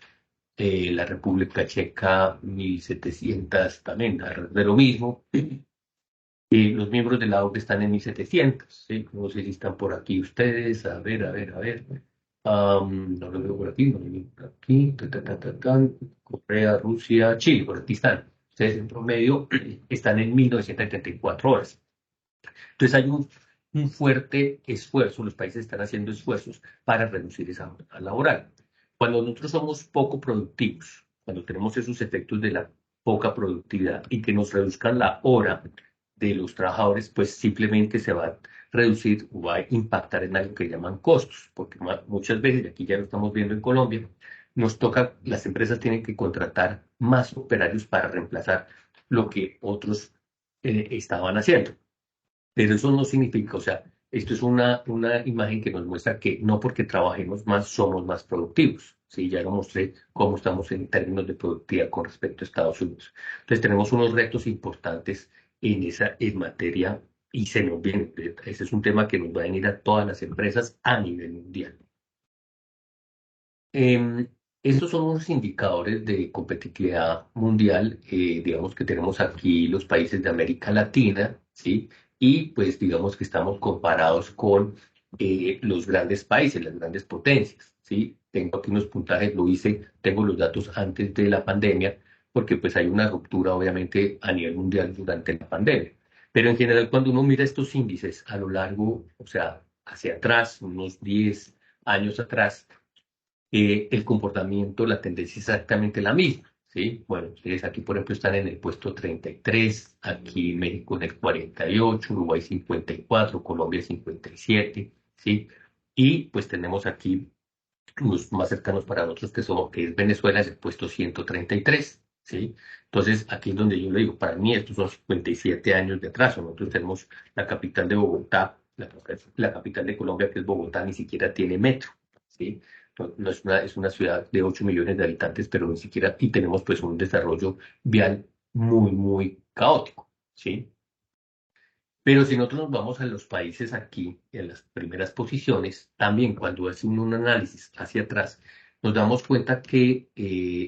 la República Checa 1.700 también, alrededor de lo mismo. Los miembros de la OPE están en 1.700, ¿sí? No sé si están por aquí ustedes, a ver, a ver, a ver. No lo veo por aquí, no lo veo por aquí. Corea, Rusia, Chile, por aquí están. Ustedes en promedio están en 1.974 horas. Entonces hay un fuerte esfuerzo, los países están haciendo esfuerzos para reducir esa jornada laboral. Cuando nosotros somos poco productivos, cuando tenemos esos efectos de la poca productividad y que nos reduzcan la hora de los trabajadores, pues simplemente se va a reducir o va a impactar en algo que llaman costos, porque muchas veces, y aquí ya lo estamos viendo en Colombia, nos toca, las empresas tienen que contratar más operarios para reemplazar lo que otros estaban haciendo. Pero eso no significa, o sea, esto es una imagen que nos muestra que no porque trabajemos más somos más productivos. Sí, ya lo mostré cómo estamos en términos de productividad con respecto a Estados Unidos. Entonces tenemos unos retos importantes en materia y se nos viene. Ese es un tema que nos va a venir a todas las empresas a nivel mundial. Em, Estos son unos indicadores de competitividad mundial, digamos que tenemos aquí los países de América Latina, ¿sí? Y pues digamos que estamos comparados con los grandes países, las grandes potencias, ¿sí? Tengo aquí unos puntajes, lo hice, tengo los datos antes de la pandemia, porque pues hay una ruptura obviamente a nivel mundial durante la pandemia. Pero en general cuando uno mira estos índices a lo largo, o sea, hacia atrás, unos 10 años atrás, el comportamiento, la tendencia es exactamente la misma, ¿sí? Bueno, ustedes aquí, por ejemplo, están en el puesto 33, aquí México en el 48, Uruguay 54, Colombia 57, ¿sí? Y pues tenemos aquí los más cercanos para nosotros que es Venezuela, es el puesto 133, ¿sí? Entonces, aquí es donde yo le digo, para mí estos son 57 años de atraso. Nosotros tenemos la capital de Bogotá, la capital de Colombia, que es Bogotá, ni siquiera tiene metro, ¿sí? No es una ciudad de 8 millones de habitantes, pero ni siquiera, y tenemos pues un desarrollo vial muy, muy caótico, ¿sí? Pero si nosotros nos vamos a los países aquí, en las primeras posiciones, también cuando hacemos un análisis hacia atrás, nos damos cuenta que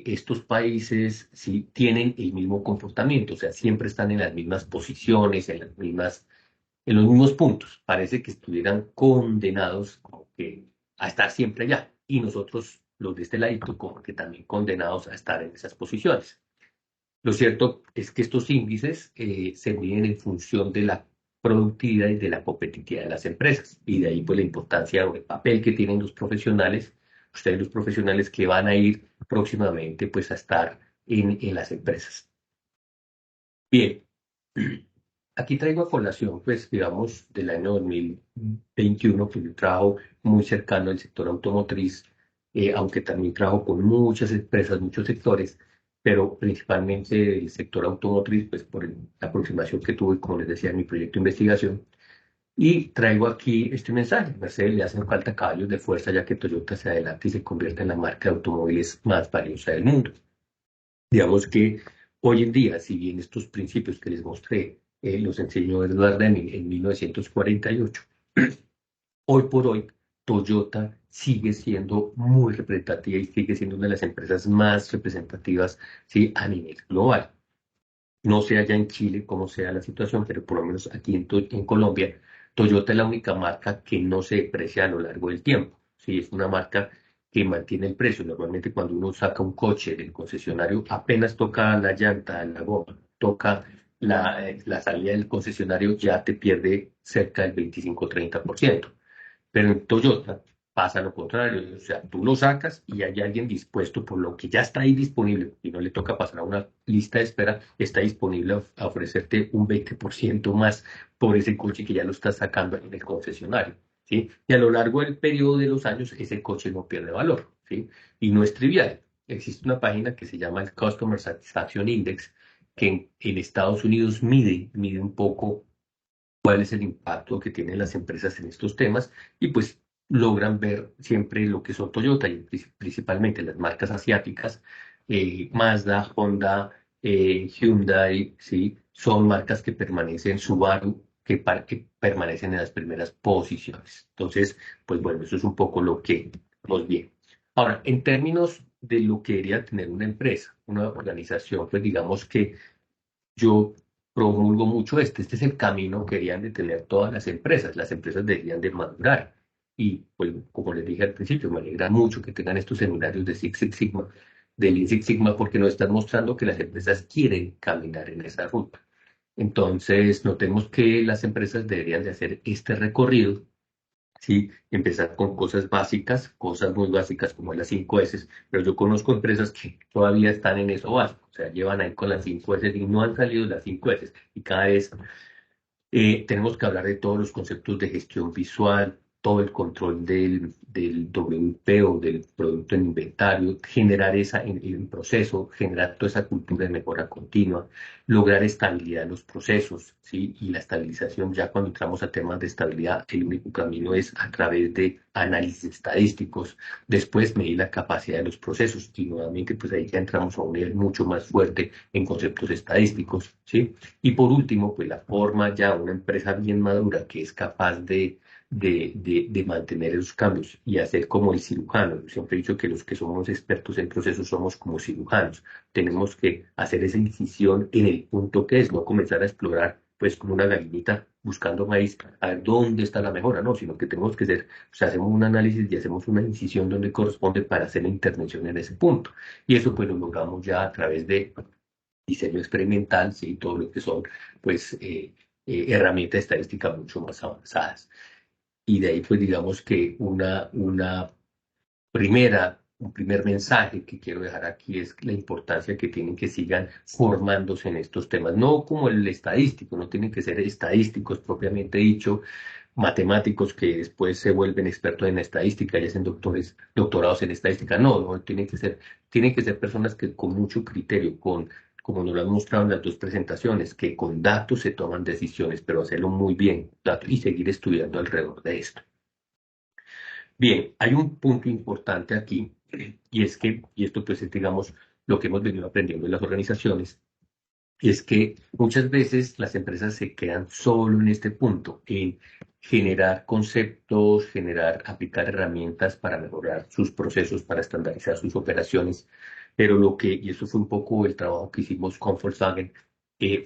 estos países sí tienen el mismo comportamiento, o sea, siempre están en las mismas posiciones, en los mismos puntos. Parece que estuvieran condenados como que a estar siempre allá. Y nosotros, los de este ladito, como que también condenados a estar en esas posiciones. Lo cierto es que estos índices se miden en función de la productividad y de la competitividad de las empresas. Y de ahí pues la importancia o el papel que tienen los profesionales, ustedes los profesionales que van a ir próximamente pues a estar en las empresas. Bien, aquí traigo a colación pues digamos del año 2021 que yo trabajo muy cercano al sector automotriz, aunque también trabajo con muchas empresas, muchos sectores, pero principalmente el sector automotriz, pues por la aproximación que tuve, como les decía, en mi proyecto de investigación. Y traigo aquí este mensaje. A Mercedes le hacen falta caballos de fuerza ya que Toyota se adelanta y se convierte en la marca de automóviles más valiosa del mundo. Digamos que hoy en día, si bien estos principios que les mostré los enseñó Edward Deming en 1948, hoy por hoy Toyota sigue siendo muy representativa y sigue siendo una de las empresas más representativas, ¿sí?, a nivel global. No sé allá en Chile cómo sea la situación, pero por lo menos aquí en Colombia, Toyota es la única marca que no se deprecia a lo largo del tiempo. Sí, es una marca que mantiene el precio. Normalmente cuando uno saca un coche del concesionario, apenas toca la llanta, la goma, toca la salida del concesionario, ya te pierde cerca del 25-30%. Pero en Toyota pasa lo contrario, o sea, tú lo sacas y hay alguien dispuesto por lo que ya está ahí disponible y no le toca pasar a una lista de espera, está disponible a ofrecerte un 20% más por ese coche que ya lo estás sacando en el concesionario, ¿sí? Y a lo largo del periodo de los años ese coche no pierde valor, ¿sí? Y no es trivial. Existe una página que se llama el Customer Satisfaction Index que en Estados Unidos mide un poco cuál es el impacto que tienen las empresas en estos temas y pues logran ver siempre lo que son Toyota y principalmente las marcas asiáticas, Mazda, Honda, Hyundai, ¿sí? Son marcas que permanecen, Subaru, que permanecen en las primeras posiciones. Entonces, pues bueno, eso es un poco lo que nos viene. Ahora, en términos de lo que debería tener una empresa, una organización, pues digamos que yo promulgo mucho este es el camino que deberían de tener todas las empresas deberían de madurar. Y pues, como les dije al principio, me alegra mucho que tengan estos seminarios de Six Sigma, de Lean Six Sigma, porque nos están mostrando que las empresas quieren caminar en esa ruta. Entonces, notemos que las empresas deberían de hacer este recorrido. Sí, empezar con cosas básicas, cosas muy básicas como las 5S, pero yo conozco empresas que todavía están en eso básico, o sea, llevan ahí con las 5S y no han salido las 5S. Y cada vez tenemos que hablar de todos los conceptos de gestión visual, todo el control del WP o del producto en inventario, generar en proceso, generar toda esa cultura de mejora continua, lograr estabilidad en los procesos, ¿sí? Y la estabilización, ya cuando entramos a temas de estabilidad, el único camino es a través de análisis estadísticos, después medir la capacidad de los procesos y nuevamente pues ahí ya entramos a un nivel mucho más fuerte en conceptos estadísticos, ¿sí? Y por último, pues la forma ya una empresa bien madura que es capaz de mantener esos cambios y hacer como el cirujano. Yo siempre he dicho que los que somos expertos en procesos somos como cirujanos. Tenemos que hacer esa incisión en el punto que es, no comenzar a explorar pues como una gallinita buscando maíz, a ver dónde está la mejora, no, sino que tenemos que hacer, o sea, hacemos un análisis y hacemos una incisión donde corresponde para hacer la intervención en ese punto. Y eso pues lo logramos ya a través de diseño experimental, ¿sí? Todo lo que son, pues, herramientas estadísticas mucho más avanzadas. Y de ahí, pues, digamos que un primer mensaje que quiero dejar aquí es la importancia que tienen que sigan formándose en estos temas, no como el estadístico, no tienen que ser estadísticos propiamente dicho, matemáticos que después se vuelven expertos en estadística y hacen doctorados en estadística. No, no, tienen que ser personas que con mucho criterio, como nos lo han mostrado en las dos presentaciones, que con datos se toman decisiones, pero hacerlo muy bien, y seguir estudiando alrededor de esto. Bien, hay un punto importante aquí, y es que, y esto pues es, digamos, lo que hemos venido aprendiendo en las organizaciones, es que muchas veces las empresas se quedan solo en este punto, en generar conceptos, aplicar herramientas para mejorar sus procesos, para estandarizar sus operaciones, pero y eso fue un poco el trabajo que hicimos con Volkswagen,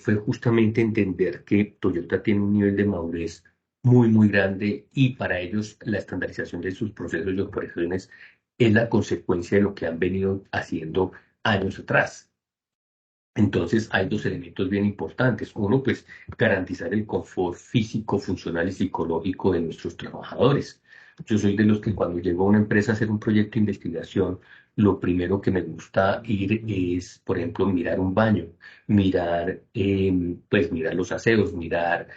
fue justamente entender que Toyota tiene un nivel de madurez muy, muy grande y para ellos la estandarización de sus procesos y operaciones es la consecuencia de lo que han venido haciendo años atrás. Entonces hay dos elementos bien importantes. Uno, pues garantizar el confort físico, funcional y psicológico de nuestros trabajadores. Yo soy de los que cuando llego a una empresa a hacer un proyecto de investigación, lo primero que me gusta ir es, por ejemplo, mirar un baño, pues mirar los aseos, mirar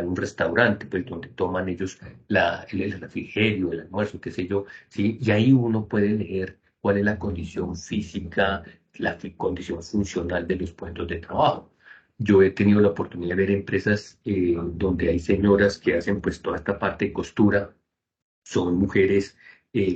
un restaurante, pues donde toman ellos el refrigerio, el almuerzo, qué sé yo, ¿sí? Y ahí uno puede leer cuál es la condición física, la condición funcional de los puestos de trabajo. Yo he tenido la oportunidad de ver empresas donde hay señoras que hacen pues toda esta parte de costura, son mujeres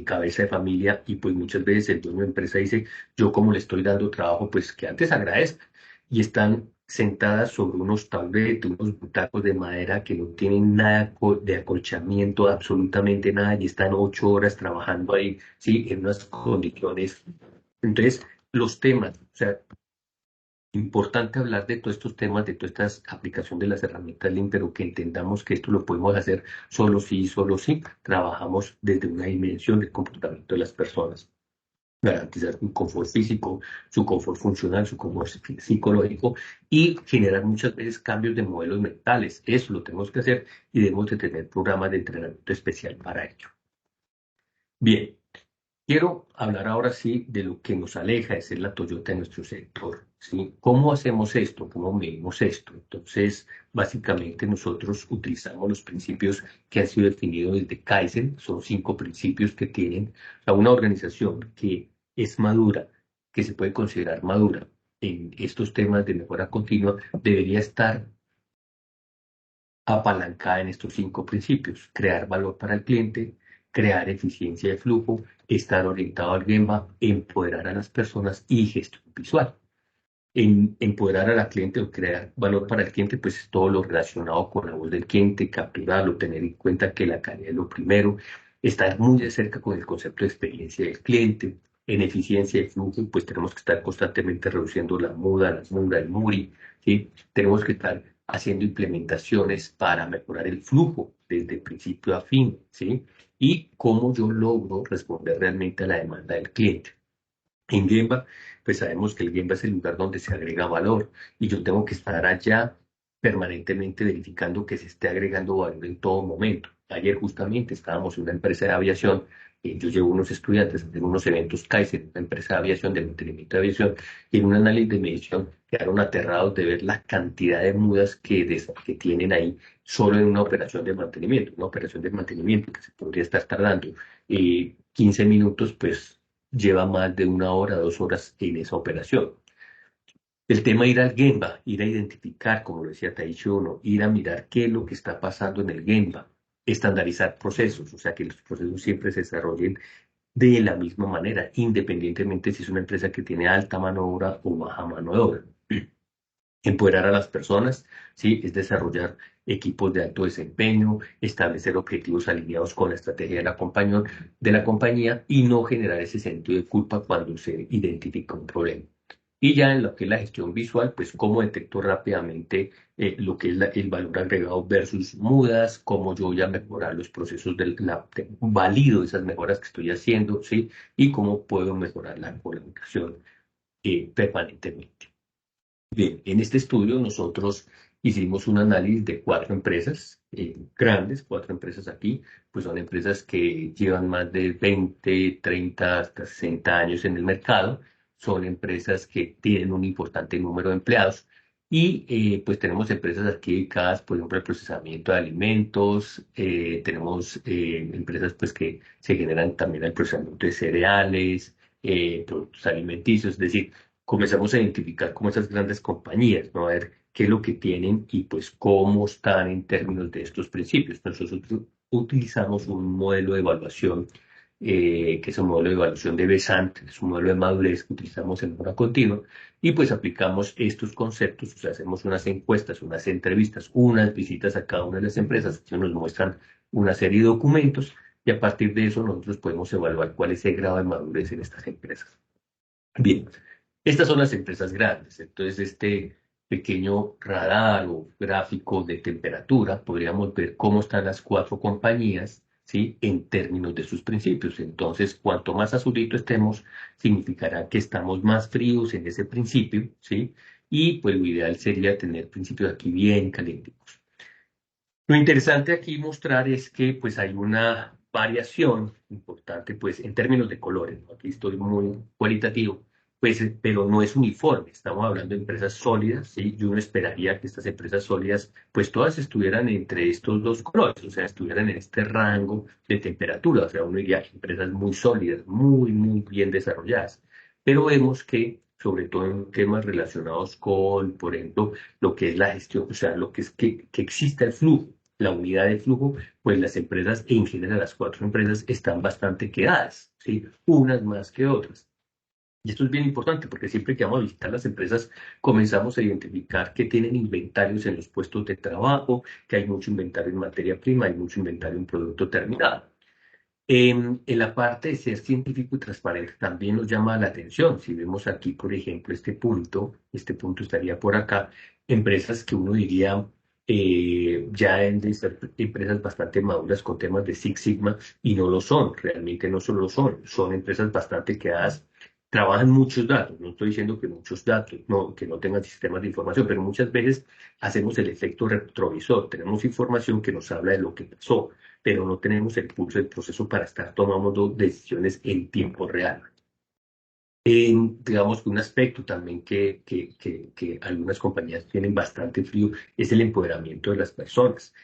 cabeza de familia y pues muchas veces el dueño de empresa dice, yo como le estoy dando trabajo, pues que antes agradezca. Y están sentadas sobre unos tabletes, unos butacos de madera que no tienen nada de acolchamiento, absolutamente nada, y están 8 horas trabajando ahí, sí, en unas condiciones. Entonces, los temas, o sea, importante hablar de todos estos temas, de toda esta aplicación de las herramientas Lean, pero que entendamos que esto lo podemos hacer solo sí, trabajamos desde una dimensión del comportamiento de las personas. Garantizar su confort físico, su confort funcional, su confort psicológico y generar muchas veces cambios de modelos mentales. Eso lo tenemos que hacer y debemos de tener programas de entrenamiento especial para ello. Bien. Quiero hablar ahora sí de lo que nos aleja de ser la Toyota en nuestro sector, ¿sí? ¿Cómo hacemos esto? ¿Cómo medimos esto? Entonces, básicamente nosotros utilizamos los principios que han sido definidos desde Kaizen, son 5 principios que tienen una organización que es madura, que se puede considerar madura en estos temas de mejora continua, debería estar apalancada en estos 5 principios: crear valor para el cliente, crear eficiencia de flujo, estar orientado al Gemba, empoderar a las personas y gestión visual. En empoderar a la cliente o crear valor para el cliente, pues es todo lo relacionado con la voz del cliente, capturarlo, tener en cuenta que la calidad es lo primero, estar muy de cerca con el concepto de experiencia del cliente. En eficiencia de flujo, pues tenemos que estar constantemente reduciendo la muda, el MURI, ¿sí? Tenemos que estar haciendo implementaciones para mejorar el flujo desde principio a fin, ¿sí? Y cómo yo logro responder realmente a la demanda del cliente. En Gemba, pues sabemos que el Gemba es el lugar donde se agrega valor y yo tengo que estar allá permanentemente verificando que se esté agregando valor en todo momento. Ayer justamente estábamos en una empresa de aviación, yo llevo unos estudiantes a hacer unos eventos Kaizen, una empresa de aviación, de mantenimiento de aviación, y en un análisis de medición quedaron aterrados de ver la cantidad de mudas que tienen ahí solo en una operación de mantenimiento. Una operación de mantenimiento que se podría estar tardando 15 minutos, pues lleva más de 1 hora, 2 horas en esa operación. El tema de ir al Gemba, ir a identificar, como lo decía Taichi Ono, ir a mirar qué es lo que está pasando en el Gemba, estandarizar procesos, o sea, que los procesos siempre se desarrollen de la misma manera, independientemente si es una empresa que tiene alta mano de obra o baja mano de obra. Empoderar a las personas, ¿sí? Es desarrollar equipos de alto desempeño, establecer objetivos alineados con la estrategia de la compañía y no generar ese sentido de culpa cuando se identifica un problema. Y ya en lo que es la gestión visual, pues cómo detecto rápidamente lo que es el valor agregado versus mudas, cómo yo voy a mejorar los procesos valido esas mejoras que estoy haciendo, ¿sí? Y cómo puedo mejorar la colaboración permanentemente. Bien, en este estudio nosotros hicimos un análisis de 4 empresas grandes, 4 empresas aquí, pues son empresas que llevan más de 20, 30, hasta 60 años en el mercado, son empresas que tienen un importante número de empleados y pues tenemos empresas aquí dedicadas, por ejemplo, al procesamiento de alimentos, tenemos empresas pues que se generan también al procesamiento de cereales, productos alimenticios, es decir, comenzamos a identificar como esas grandes compañías, ¿no? A ver qué es lo que tienen y pues cómo están en términos de estos principios. Nosotros utilizamos un modelo de evaluación, que es un modelo de evaluación de Besant, es un modelo de madurez que utilizamos en hora continua, y pues aplicamos estos conceptos, o sea, hacemos unas encuestas, unas entrevistas, unas visitas a cada una de las empresas, que nos muestran una serie de documentos, y a partir de eso nosotros podemos evaluar cuál es el grado de madurez en estas empresas. Bien, estas son las empresas grandes. Entonces, este pequeño radar o gráfico de temperatura, podríamos ver cómo están las 4 compañías, ¿sí? En términos de sus principios. Entonces, cuanto más azulito estemos, significará que estamos más fríos en ese principio, ¿sí? Y pues lo ideal sería tener principios aquí bien calientes. Lo interesante aquí mostrar es que pues hay una variación importante pues en términos de colores, ¿no? Aquí estoy muy cualitativo, pues, pero no es uniforme. Estamos hablando de empresas sólidas, ¿sí? Yo no esperaría que estas empresas sólidas pues todas estuvieran entre estos 2 colores, o sea, estuvieran en este rango de temperatura, o sea, uno diría que empresas muy sólidas, muy bien desarrolladas, pero vemos que sobre todo en temas relacionados con, por ejemplo, lo que es la gestión, o sea, lo que es que exista el flujo, la unidad de flujo, pues las empresas, en general las 4 empresas, están bastante quedadas, ¿sí? Unas más que otras. Y esto es bien importante porque siempre que vamos a visitar las empresas, comenzamos a identificar que tienen inventarios en los puestos de trabajo, que hay mucho inventario en materia prima, hay mucho inventario en producto terminado. En la parte de ser científico y transparente también nos llama la atención. Si vemos aquí, por ejemplo, este punto estaría por acá, empresas que uno diría ya en de ser empresas bastante maduras con temas de Six Sigma y no lo son, realmente no solo lo son empresas bastante quedadas, trabajan muchos datos, no estoy diciendo que muchos datos, no, que no tengan sistemas de información, pero muchas veces hacemos el efecto retrovisor, tenemos información que nos habla de lo que pasó, pero no tenemos el pulso del proceso para estar tomando decisiones en tiempo real. Digamos que un aspecto también que algunas compañías tienen bastante frío es el empoderamiento de las personas.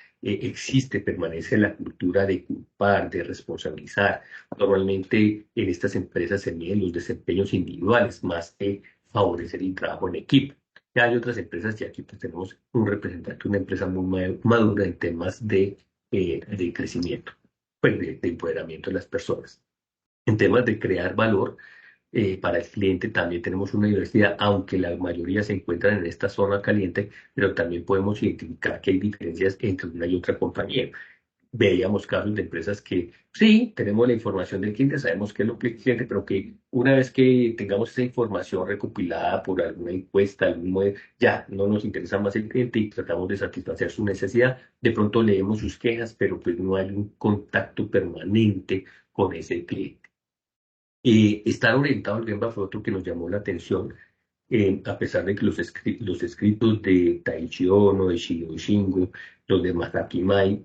Permanece la cultura de culpar, de responsabilizar. Normalmente en estas empresas se miden los desempeños individuales más que favorecer el trabajo en equipo. Ya hay otras empresas y aquí pues tenemos un representante, una empresa muy madura en temas de crecimiento, pues de empoderamiento de las personas. En temas de crear valor para el cliente también tenemos una diversidad, aunque la mayoría se encuentran en esta zona caliente, pero también podemos identificar que hay diferencias entre una y otra compañía. Veíamos casos de empresas que sí, tenemos la información del cliente, sabemos qué es lo que el cliente, pero que una vez que tengamos esa información recopilada por alguna encuesta, ya no nos interesa más el cliente y tratamos de satisfacer su necesidad, de pronto leemos sus quejas, pero pues no hay un contacto permanente con ese cliente. Estar orientado al Gemba fue otro que nos llamó la atención, a pesar de que los escritos de Taichi Ono, de Shigeo Shingo, los de Masaki Mai,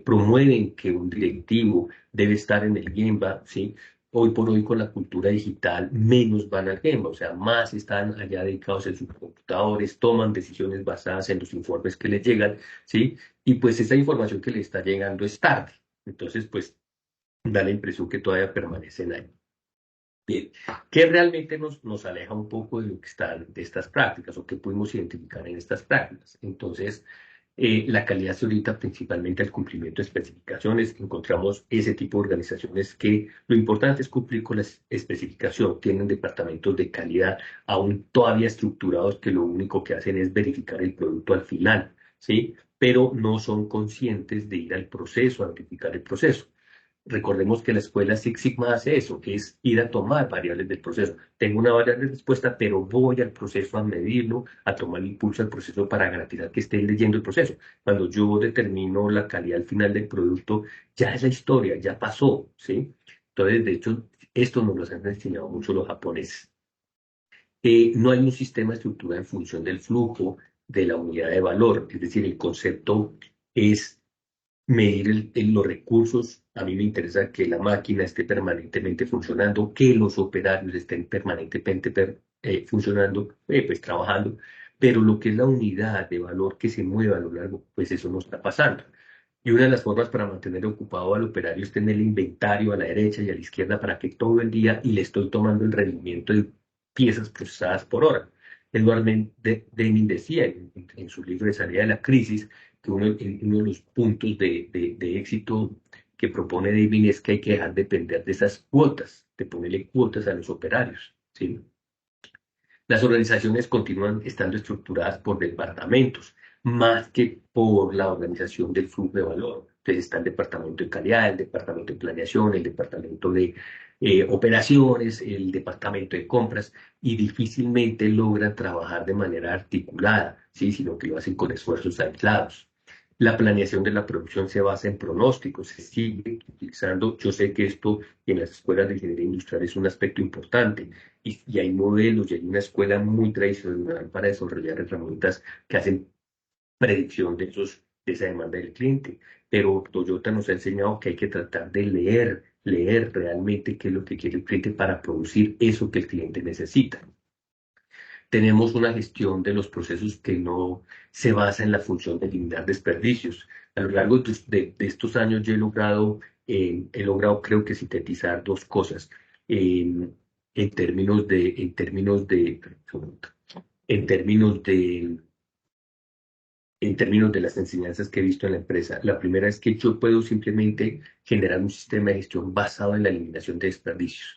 promueven que un directivo debe estar en el Gemba, ¿sí? Hoy por hoy con la cultura digital, menos van al Gemba, o sea, más están allá dedicados en sus computadores, toman decisiones basadas en los informes que les llegan, ¿sí? Y pues esa información que les está llegando es tarde. Entonces, pues da la impresión que todavía permanecen ahí. Bien, ¿qué realmente nos aleja un poco de lo que está de estas prácticas o qué pudimos identificar en estas prácticas? Entonces, la calidad se orienta principalmente al cumplimiento de especificaciones. Encontramos ese tipo de organizaciones que lo importante es cumplir con la especificación. Tienen departamentos de calidad aún todavía estructurados que lo único que hacen es verificar el producto al final, ¿sí? Pero no son conscientes de ir al proceso, a verificar el proceso. Recordemos que la escuela Six Sigma hace eso, que es ir a tomar variables del proceso. Tengo una variable de respuesta, pero voy al proceso a medirlo, a tomar el impulso al proceso para garantizar que estén leyendo el proceso. Cuando yo determino la calidad al final del producto, ya es la historia, ya pasó, ¿sí? Entonces, de hecho, esto nos lo han enseñado mucho los japoneses. No hay un sistema estructurado en función del flujo de la unidad de valor, es decir, el concepto es medir los recursos. A mí me interesa que la máquina esté permanentemente funcionando, que los operarios estén permanentemente funcionando, pues trabajando, pero lo que es la unidad de valor que se mueva a lo largo, pues eso no está pasando. Y una de las formas para mantener ocupado al operario es tener el inventario a la derecha y a la izquierda para que todo el día y le estoy tomando el rendimiento de piezas procesadas por hora. Edward Deming decía en su libro de salida de la crisis que uno de los puntos de éxito que propone Deming es que hay que dejar de depender de esas cuotas, de ponerle cuotas a los operarios, ¿sí? Las organizaciones continúan estando estructuradas por departamentos, más que por la organización del flujo de valor. Entonces está el departamento de calidad, el departamento de planeación, el departamento de operaciones, el departamento de compras, y difícilmente logran trabajar de manera articulada, ¿sí? Sino que lo hacen con esfuerzos aislados. La planeación de la producción se basa en pronósticos, se sigue utilizando. Yo sé que esto en las escuelas de ingeniería industrial es un aspecto importante y hay modelos y hay una escuela muy tradicional para desarrollar herramientas que hacen predicción de esa demanda del cliente. Pero Toyota nos ha enseñado que hay que tratar de leer realmente qué es lo que quiere el cliente para producir eso que el cliente necesita. Tenemos una gestión de los procesos que no se basa en la función de eliminar desperdicios. A lo largo de estos años yo he logrado creo que sintetizar dos cosas en términos de, en términos de, en términos de, en términos de las enseñanzas que he visto en la empresa. La primera es que yo puedo simplemente generar un sistema de gestión basado en la eliminación de desperdicios.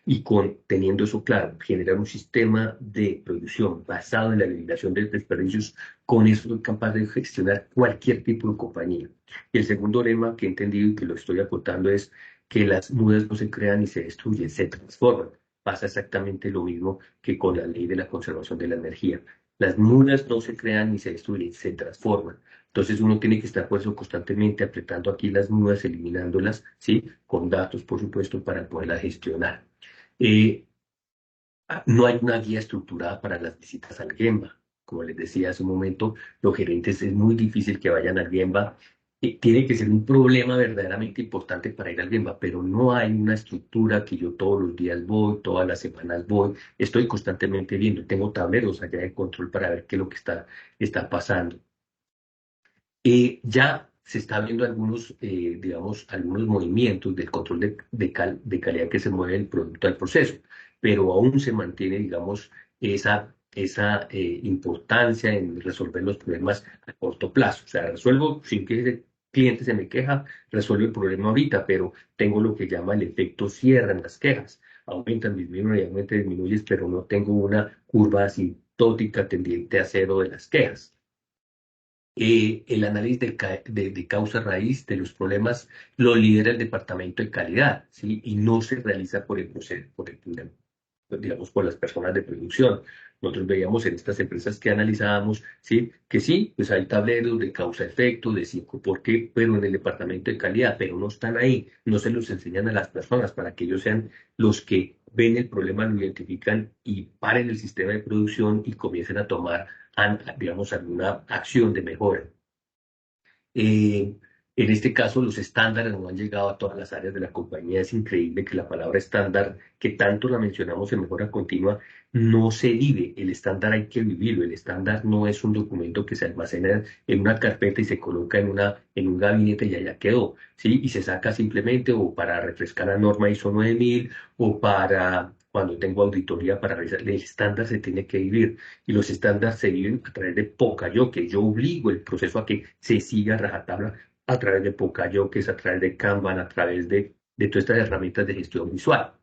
Y teniendo eso claro, generar un sistema de producción basado en la eliminación de desperdicios, con eso soy capaz de gestionar cualquier tipo de compañía. Y el segundo lema que he entendido y que lo estoy acotando es que las mudas no se crean ni se destruyen, se transforman. Pasa exactamente lo mismo que con la ley de la conservación de la energía. Las mudas no se crean ni se destruyen, se transforman. Entonces uno tiene que estar por eso constantemente apretando aquí las mudas, eliminándolas, ¿sí? Con datos, por supuesto, para poderlas gestionar. No hay una guía estructurada para las visitas al Gemba. Como les decía hace un momento, los gerentes es muy difícil que vayan al Gemba. Tiene que ser un problema verdaderamente importante para ir al Gemba, pero no hay una estructura que yo todos los días voy, todas las semanas voy. Estoy constantemente viendo, tengo tableros allá de control para ver qué es lo que está pasando. Ya se está viendo algunos, digamos, algunos movimientos del control de calidad que se mueve el producto al proceso, pero aún se mantiene, digamos, esa esa importancia en resolver los problemas a corto plazo. O sea, resuelvo sin que ese cliente se me queja, resuelvo el problema ahorita, pero tengo lo que llama el efecto cierre en las quejas. Aumentan, disminuyen, y aumentan, disminuyen, pero no tengo una curva asintótica tendiente a cero de las quejas. El análisis de causa raíz de los problemas lo lidera el departamento de calidad, ¿sí? Y no se realiza por el proceso, digamos, por las personas de producción. Nosotros veíamos en estas empresas que analizábamos, ¿sí? Que sí, pues hay tableros de causa-efecto, de 5 por qué, pero en el departamento de calidad, pero no están ahí, no se los enseñan a las personas para que ellos sean los que ven el problema, lo identifican y paren el sistema de producción y comiencen a tomar, digamos, alguna acción de mejora. En este caso, los estándares no han llegado a todas las áreas de la compañía. Es increíble que la palabra estándar, que tanto la mencionamos en mejora continua, no se vive. El estándar hay que vivirlo. El estándar no es un documento que se almacena en una carpeta y se coloca en un gabinete y allá quedó, ¿sí? Y se saca simplemente o para refrescar la norma ISO 9000 o para cuando tengo auditoría para revisar. El estándar se tiene que vivir y los estándares se viven a través de Pocayo, que yo obligo el proceso a que se siga a rajatabla a través de Pocayo, que es a través de Kanban, a través de todas estas herramientas de gestión visual.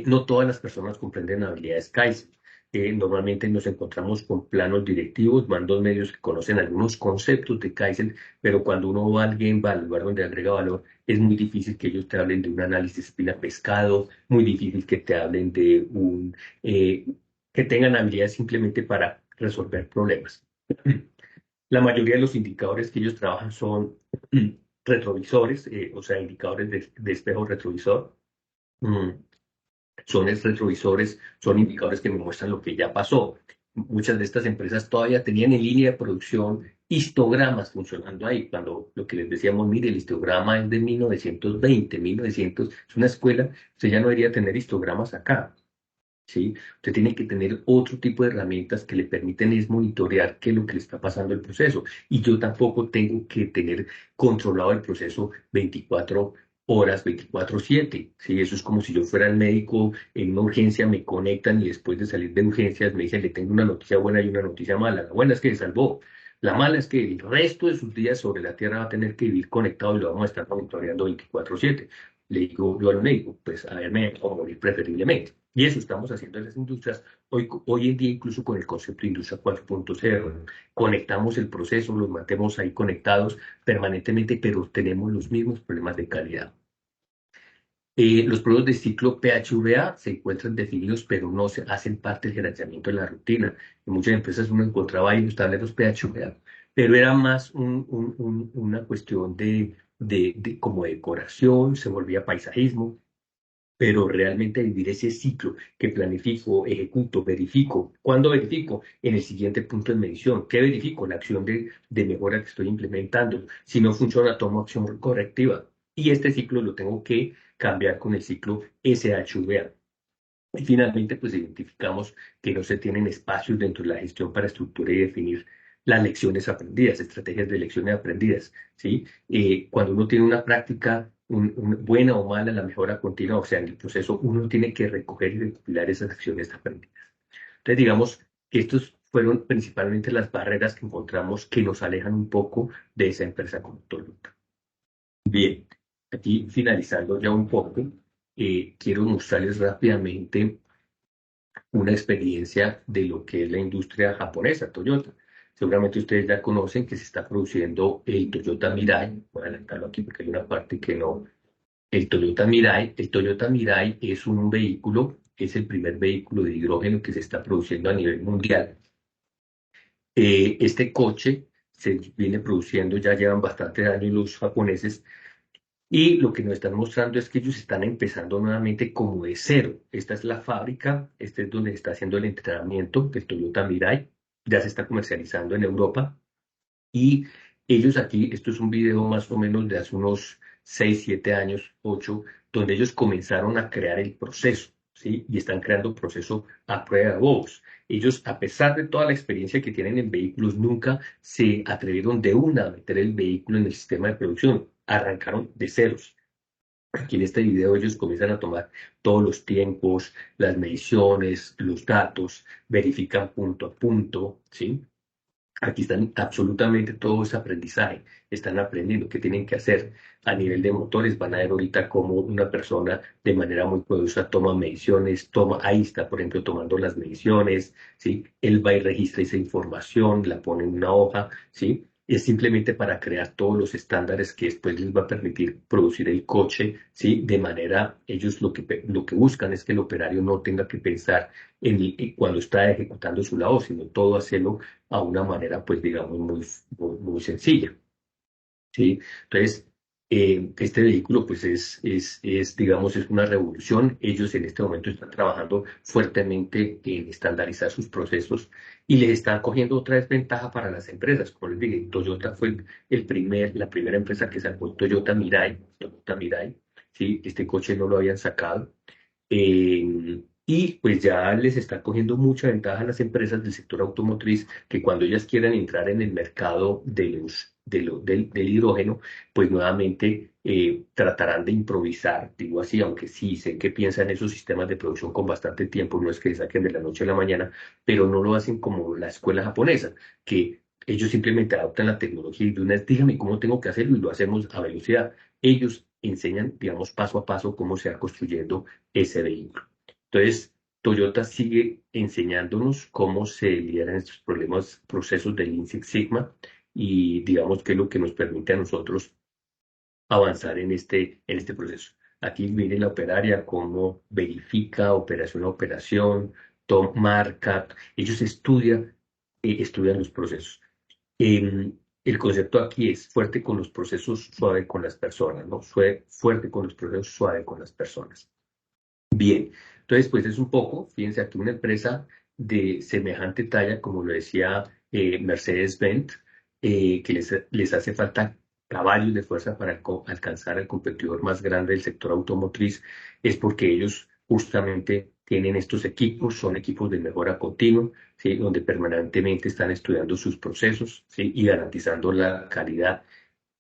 No todas las personas comprenden habilidades Kaizen. Normalmente nos encontramos con planos directivos, mandos medios que conocen algunos conceptos de Kaizen, pero cuando alguien va al lugar donde agrega valor, es muy difícil que ellos te hablen de un análisis espina pescado, muy difícil que te hablen de que tengan habilidades simplemente para resolver problemas. La mayoría de los indicadores que ellos trabajan son retrovisores, o sea, indicadores de espejo retrovisor. Mm, Son retrovisores, son indicadores que me muestran lo que ya pasó. Muchas de estas empresas todavía tenían en línea de producción histogramas funcionando ahí, cuando lo que les decíamos, mire, el histograma es de 1920, 1900, es una escuela, usted ya no debería tener histogramas acá. ¿Sí? Usted tiene que tener otro tipo de herramientas que le permiten es monitorear qué es lo que le está pasando al proceso. Y yo tampoco tengo que tener controlado el proceso 24 horas, 24/7. ¿Sí? Eso es como si yo fuera el médico en una urgencia, me conectan y después de salir de urgencias me dicen, le tengo una noticia buena y una noticia mala. La buena es que se salvó. La mala es que el resto de sus días sobre la Tierra va a tener que vivir conectado y lo vamos a estar monitoreando 24/7. Le digo yo al médico, pues a verme o morir preferiblemente. Y eso estamos haciendo en las industrias hoy en día, incluso con el concepto de industria 4.0. Conectamos el proceso, los mantenemos ahí conectados permanentemente, pero tenemos los mismos problemas de calidad. Los productos de ciclo PHVA se encuentran definidos, pero no se hacen parte del gerenciamiento de la rutina. En muchas empresas uno encontraba ahí los tableros PHVA, pero era más una cuestión de como decoración, se volvía paisajismo, pero realmente vivir ese ciclo que planifico, ejecuto, verifico. ¿Cuándo verifico? En el siguiente punto de medición. ¿Qué verifico? La acción de mejora que estoy implementando. Si no funciona, tomo acción correctiva. Y este ciclo lo tengo que cambiar con el ciclo SHVA. Y finalmente, pues identificamos que no se tienen espacios dentro de la gestión para estructurar y definir las lecciones aprendidas, estrategias de lecciones aprendidas, ¿sí? Cuando uno tiene una práctica buena o mala, la mejora continua, o sea, en el proceso uno tiene que recoger y recopilar esas acciones aprendidas. Entonces, digamos que estos fueron principalmente las barreras que encontramos que nos alejan un poco de esa empresa como Toyota. Bien, aquí finalizando ya un poco, quiero mostrarles rápidamente una experiencia de lo que es la industria japonesa, Toyota. Seguramente ustedes ya conocen que se está produciendo el Toyota Mirai. Voy a adelantarlo aquí porque hay una parte que no. El Toyota Mirai es un vehículo, es el primer vehículo de hidrógeno que se está produciendo a nivel mundial. Este coche se viene produciendo, ya llevan bastantes años los japoneses, y lo que nos están mostrando es que ellos están empezando nuevamente como de cero. Esta es la fábrica, este es donde se está haciendo el entrenamiento del Toyota Mirai, ya se está comercializando en Europa. Y ellos aquí, esto es un video más o menos de hace unos 6, 7 años, 8, donde ellos comenzaron a crear el proceso, ¿sí? Y están creando proceso a prueba de bobos. Ellos, a pesar de toda la experiencia que tienen en vehículos, nunca se atrevieron de una a meter el vehículo en el sistema de producción. Arrancaron de ceros. Aquí en este video ellos comienzan a tomar todos los tiempos, las mediciones, los datos, verifican punto a punto, ¿sí? Aquí están absolutamente todo ese aprendizaje, están aprendiendo qué tienen que hacer a nivel de motores. Van a ver ahorita cómo una persona de manera muy poderosa toma mediciones, ahí está, por ejemplo, tomando las mediciones, ¿sí? Él va y registra esa información, la pone en una hoja, ¿sí? Es simplemente para crear todos los estándares que después les va a permitir producir el coche, ¿sí? De manera, ellos lo que buscan es que el operario no tenga que pensar cuando está ejecutando su labor, sino todo hacerlo a una manera, pues digamos, muy sencilla, ¿sí? Entonces, este vehículo, pues digamos, es una revolución. Ellos en este momento están trabajando fuertemente en estandarizar sus procesos y les están cogiendo otra vez ventaja para las empresas. Como les dije, Toyota fue la primera empresa que sacó el Toyota Mirai, ¿sí? Este coche no lo habían sacado. Y pues ya les está cogiendo mucha ventaja a las empresas del sector automotriz que cuando ellas quieran entrar en el mercado del hidrógeno, pues nuevamente tratarán de improvisar, digo así, aunque sí sé que piensan en esos sistemas de producción con bastante tiempo, no es que se saquen de la noche a la mañana, pero no lo hacen como la escuela japonesa, que ellos simplemente adoptan la tecnología y de una vez dígame cómo tengo que hacerlo y lo hacemos a velocidad. Ellos enseñan, digamos, paso a paso cómo se va construyendo ese vehículo. Entonces, Toyota sigue enseñándonos cómo se lidian estos problemas, procesos del Lean Six Sigma y digamos que es lo que nos permite a nosotros avanzar en este proceso. Aquí miren la operaria, cómo verifica operación a operación, marca, ellos estudian los procesos. El concepto aquí es fuerte con los procesos, suave con las personas, ¿no? Fuerte con los procesos, suave con las personas. Bien, entonces pues es un poco, fíjense aquí una empresa de semejante talla, como lo decía Mercedes-Benz, que les hace falta caballos de fuerza para alcanzar al competidor más grande del sector automotriz, es porque ellos justamente tienen estos equipos, son equipos de mejora continua, ¿sí? Donde permanentemente están estudiando sus procesos, ¿sí? Y garantizando la calidad,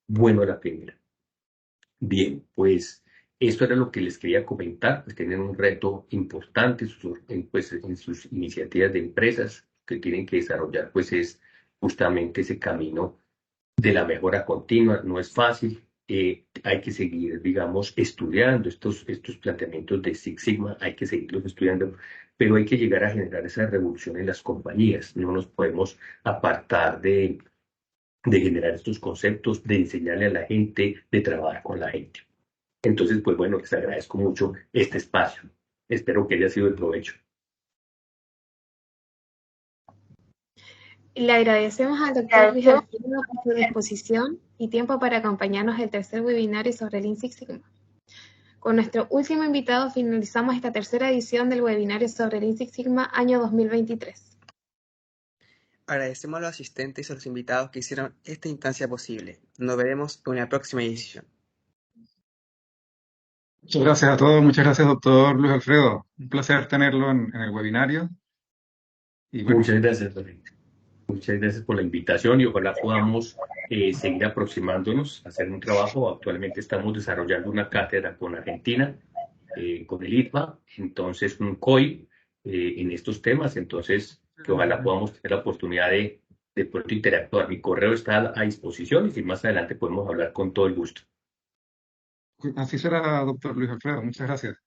bueno, a la primera. Bien, pues esto era lo que les quería comentar, pues tienen un reto importante pues, en sus iniciativas de empresas que tienen que desarrollar, pues es justamente ese camino de la mejora continua. No es fácil, hay que seguir, digamos, estudiando estos planteamientos de Six Sigma, hay que seguirlos estudiando, pero hay que llegar a generar esa revolución en las compañías. No nos podemos apartar de generar estos conceptos, de enseñarle a la gente, de trabajar con la gente. Entonces, pues bueno, les agradezco mucho este espacio. Espero que haya sido de provecho. Le agradecemos al doctor Luis Alfredo por su disposición y tiempo para acompañarnos en el tercer webinario sobre Lean Six Sigma. Con nuestro último invitado finalizamos esta tercera edición del webinario sobre Lean Six Sigma año 2023. Agradecemos a los asistentes y a los invitados que hicieron esta instancia posible. Nos veremos en una próxima edición. Muchas gracias a todos, muchas gracias, doctor Luis Alfredo. Un placer tenerlo en el webinario. Y bueno, Muchas gracias, David. Muchas gracias por la invitación y ojalá podamos seguir aproximándonos a hacer un trabajo. Actualmente estamos desarrollando una cátedra con Argentina, con el ITMA, entonces un COI en estos temas, entonces que ojalá podamos tener la oportunidad de pronto interactuar. Mi correo está a disposición y si más adelante podemos hablar con todo el gusto. así será, doctor Luis Alfredo. Muchas gracias.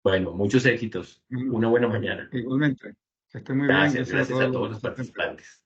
Bueno, muchos éxitos. Una buena mañana. Igualmente. Que esté muy bien. Gracias, gracias a todos los asistentes. participantes.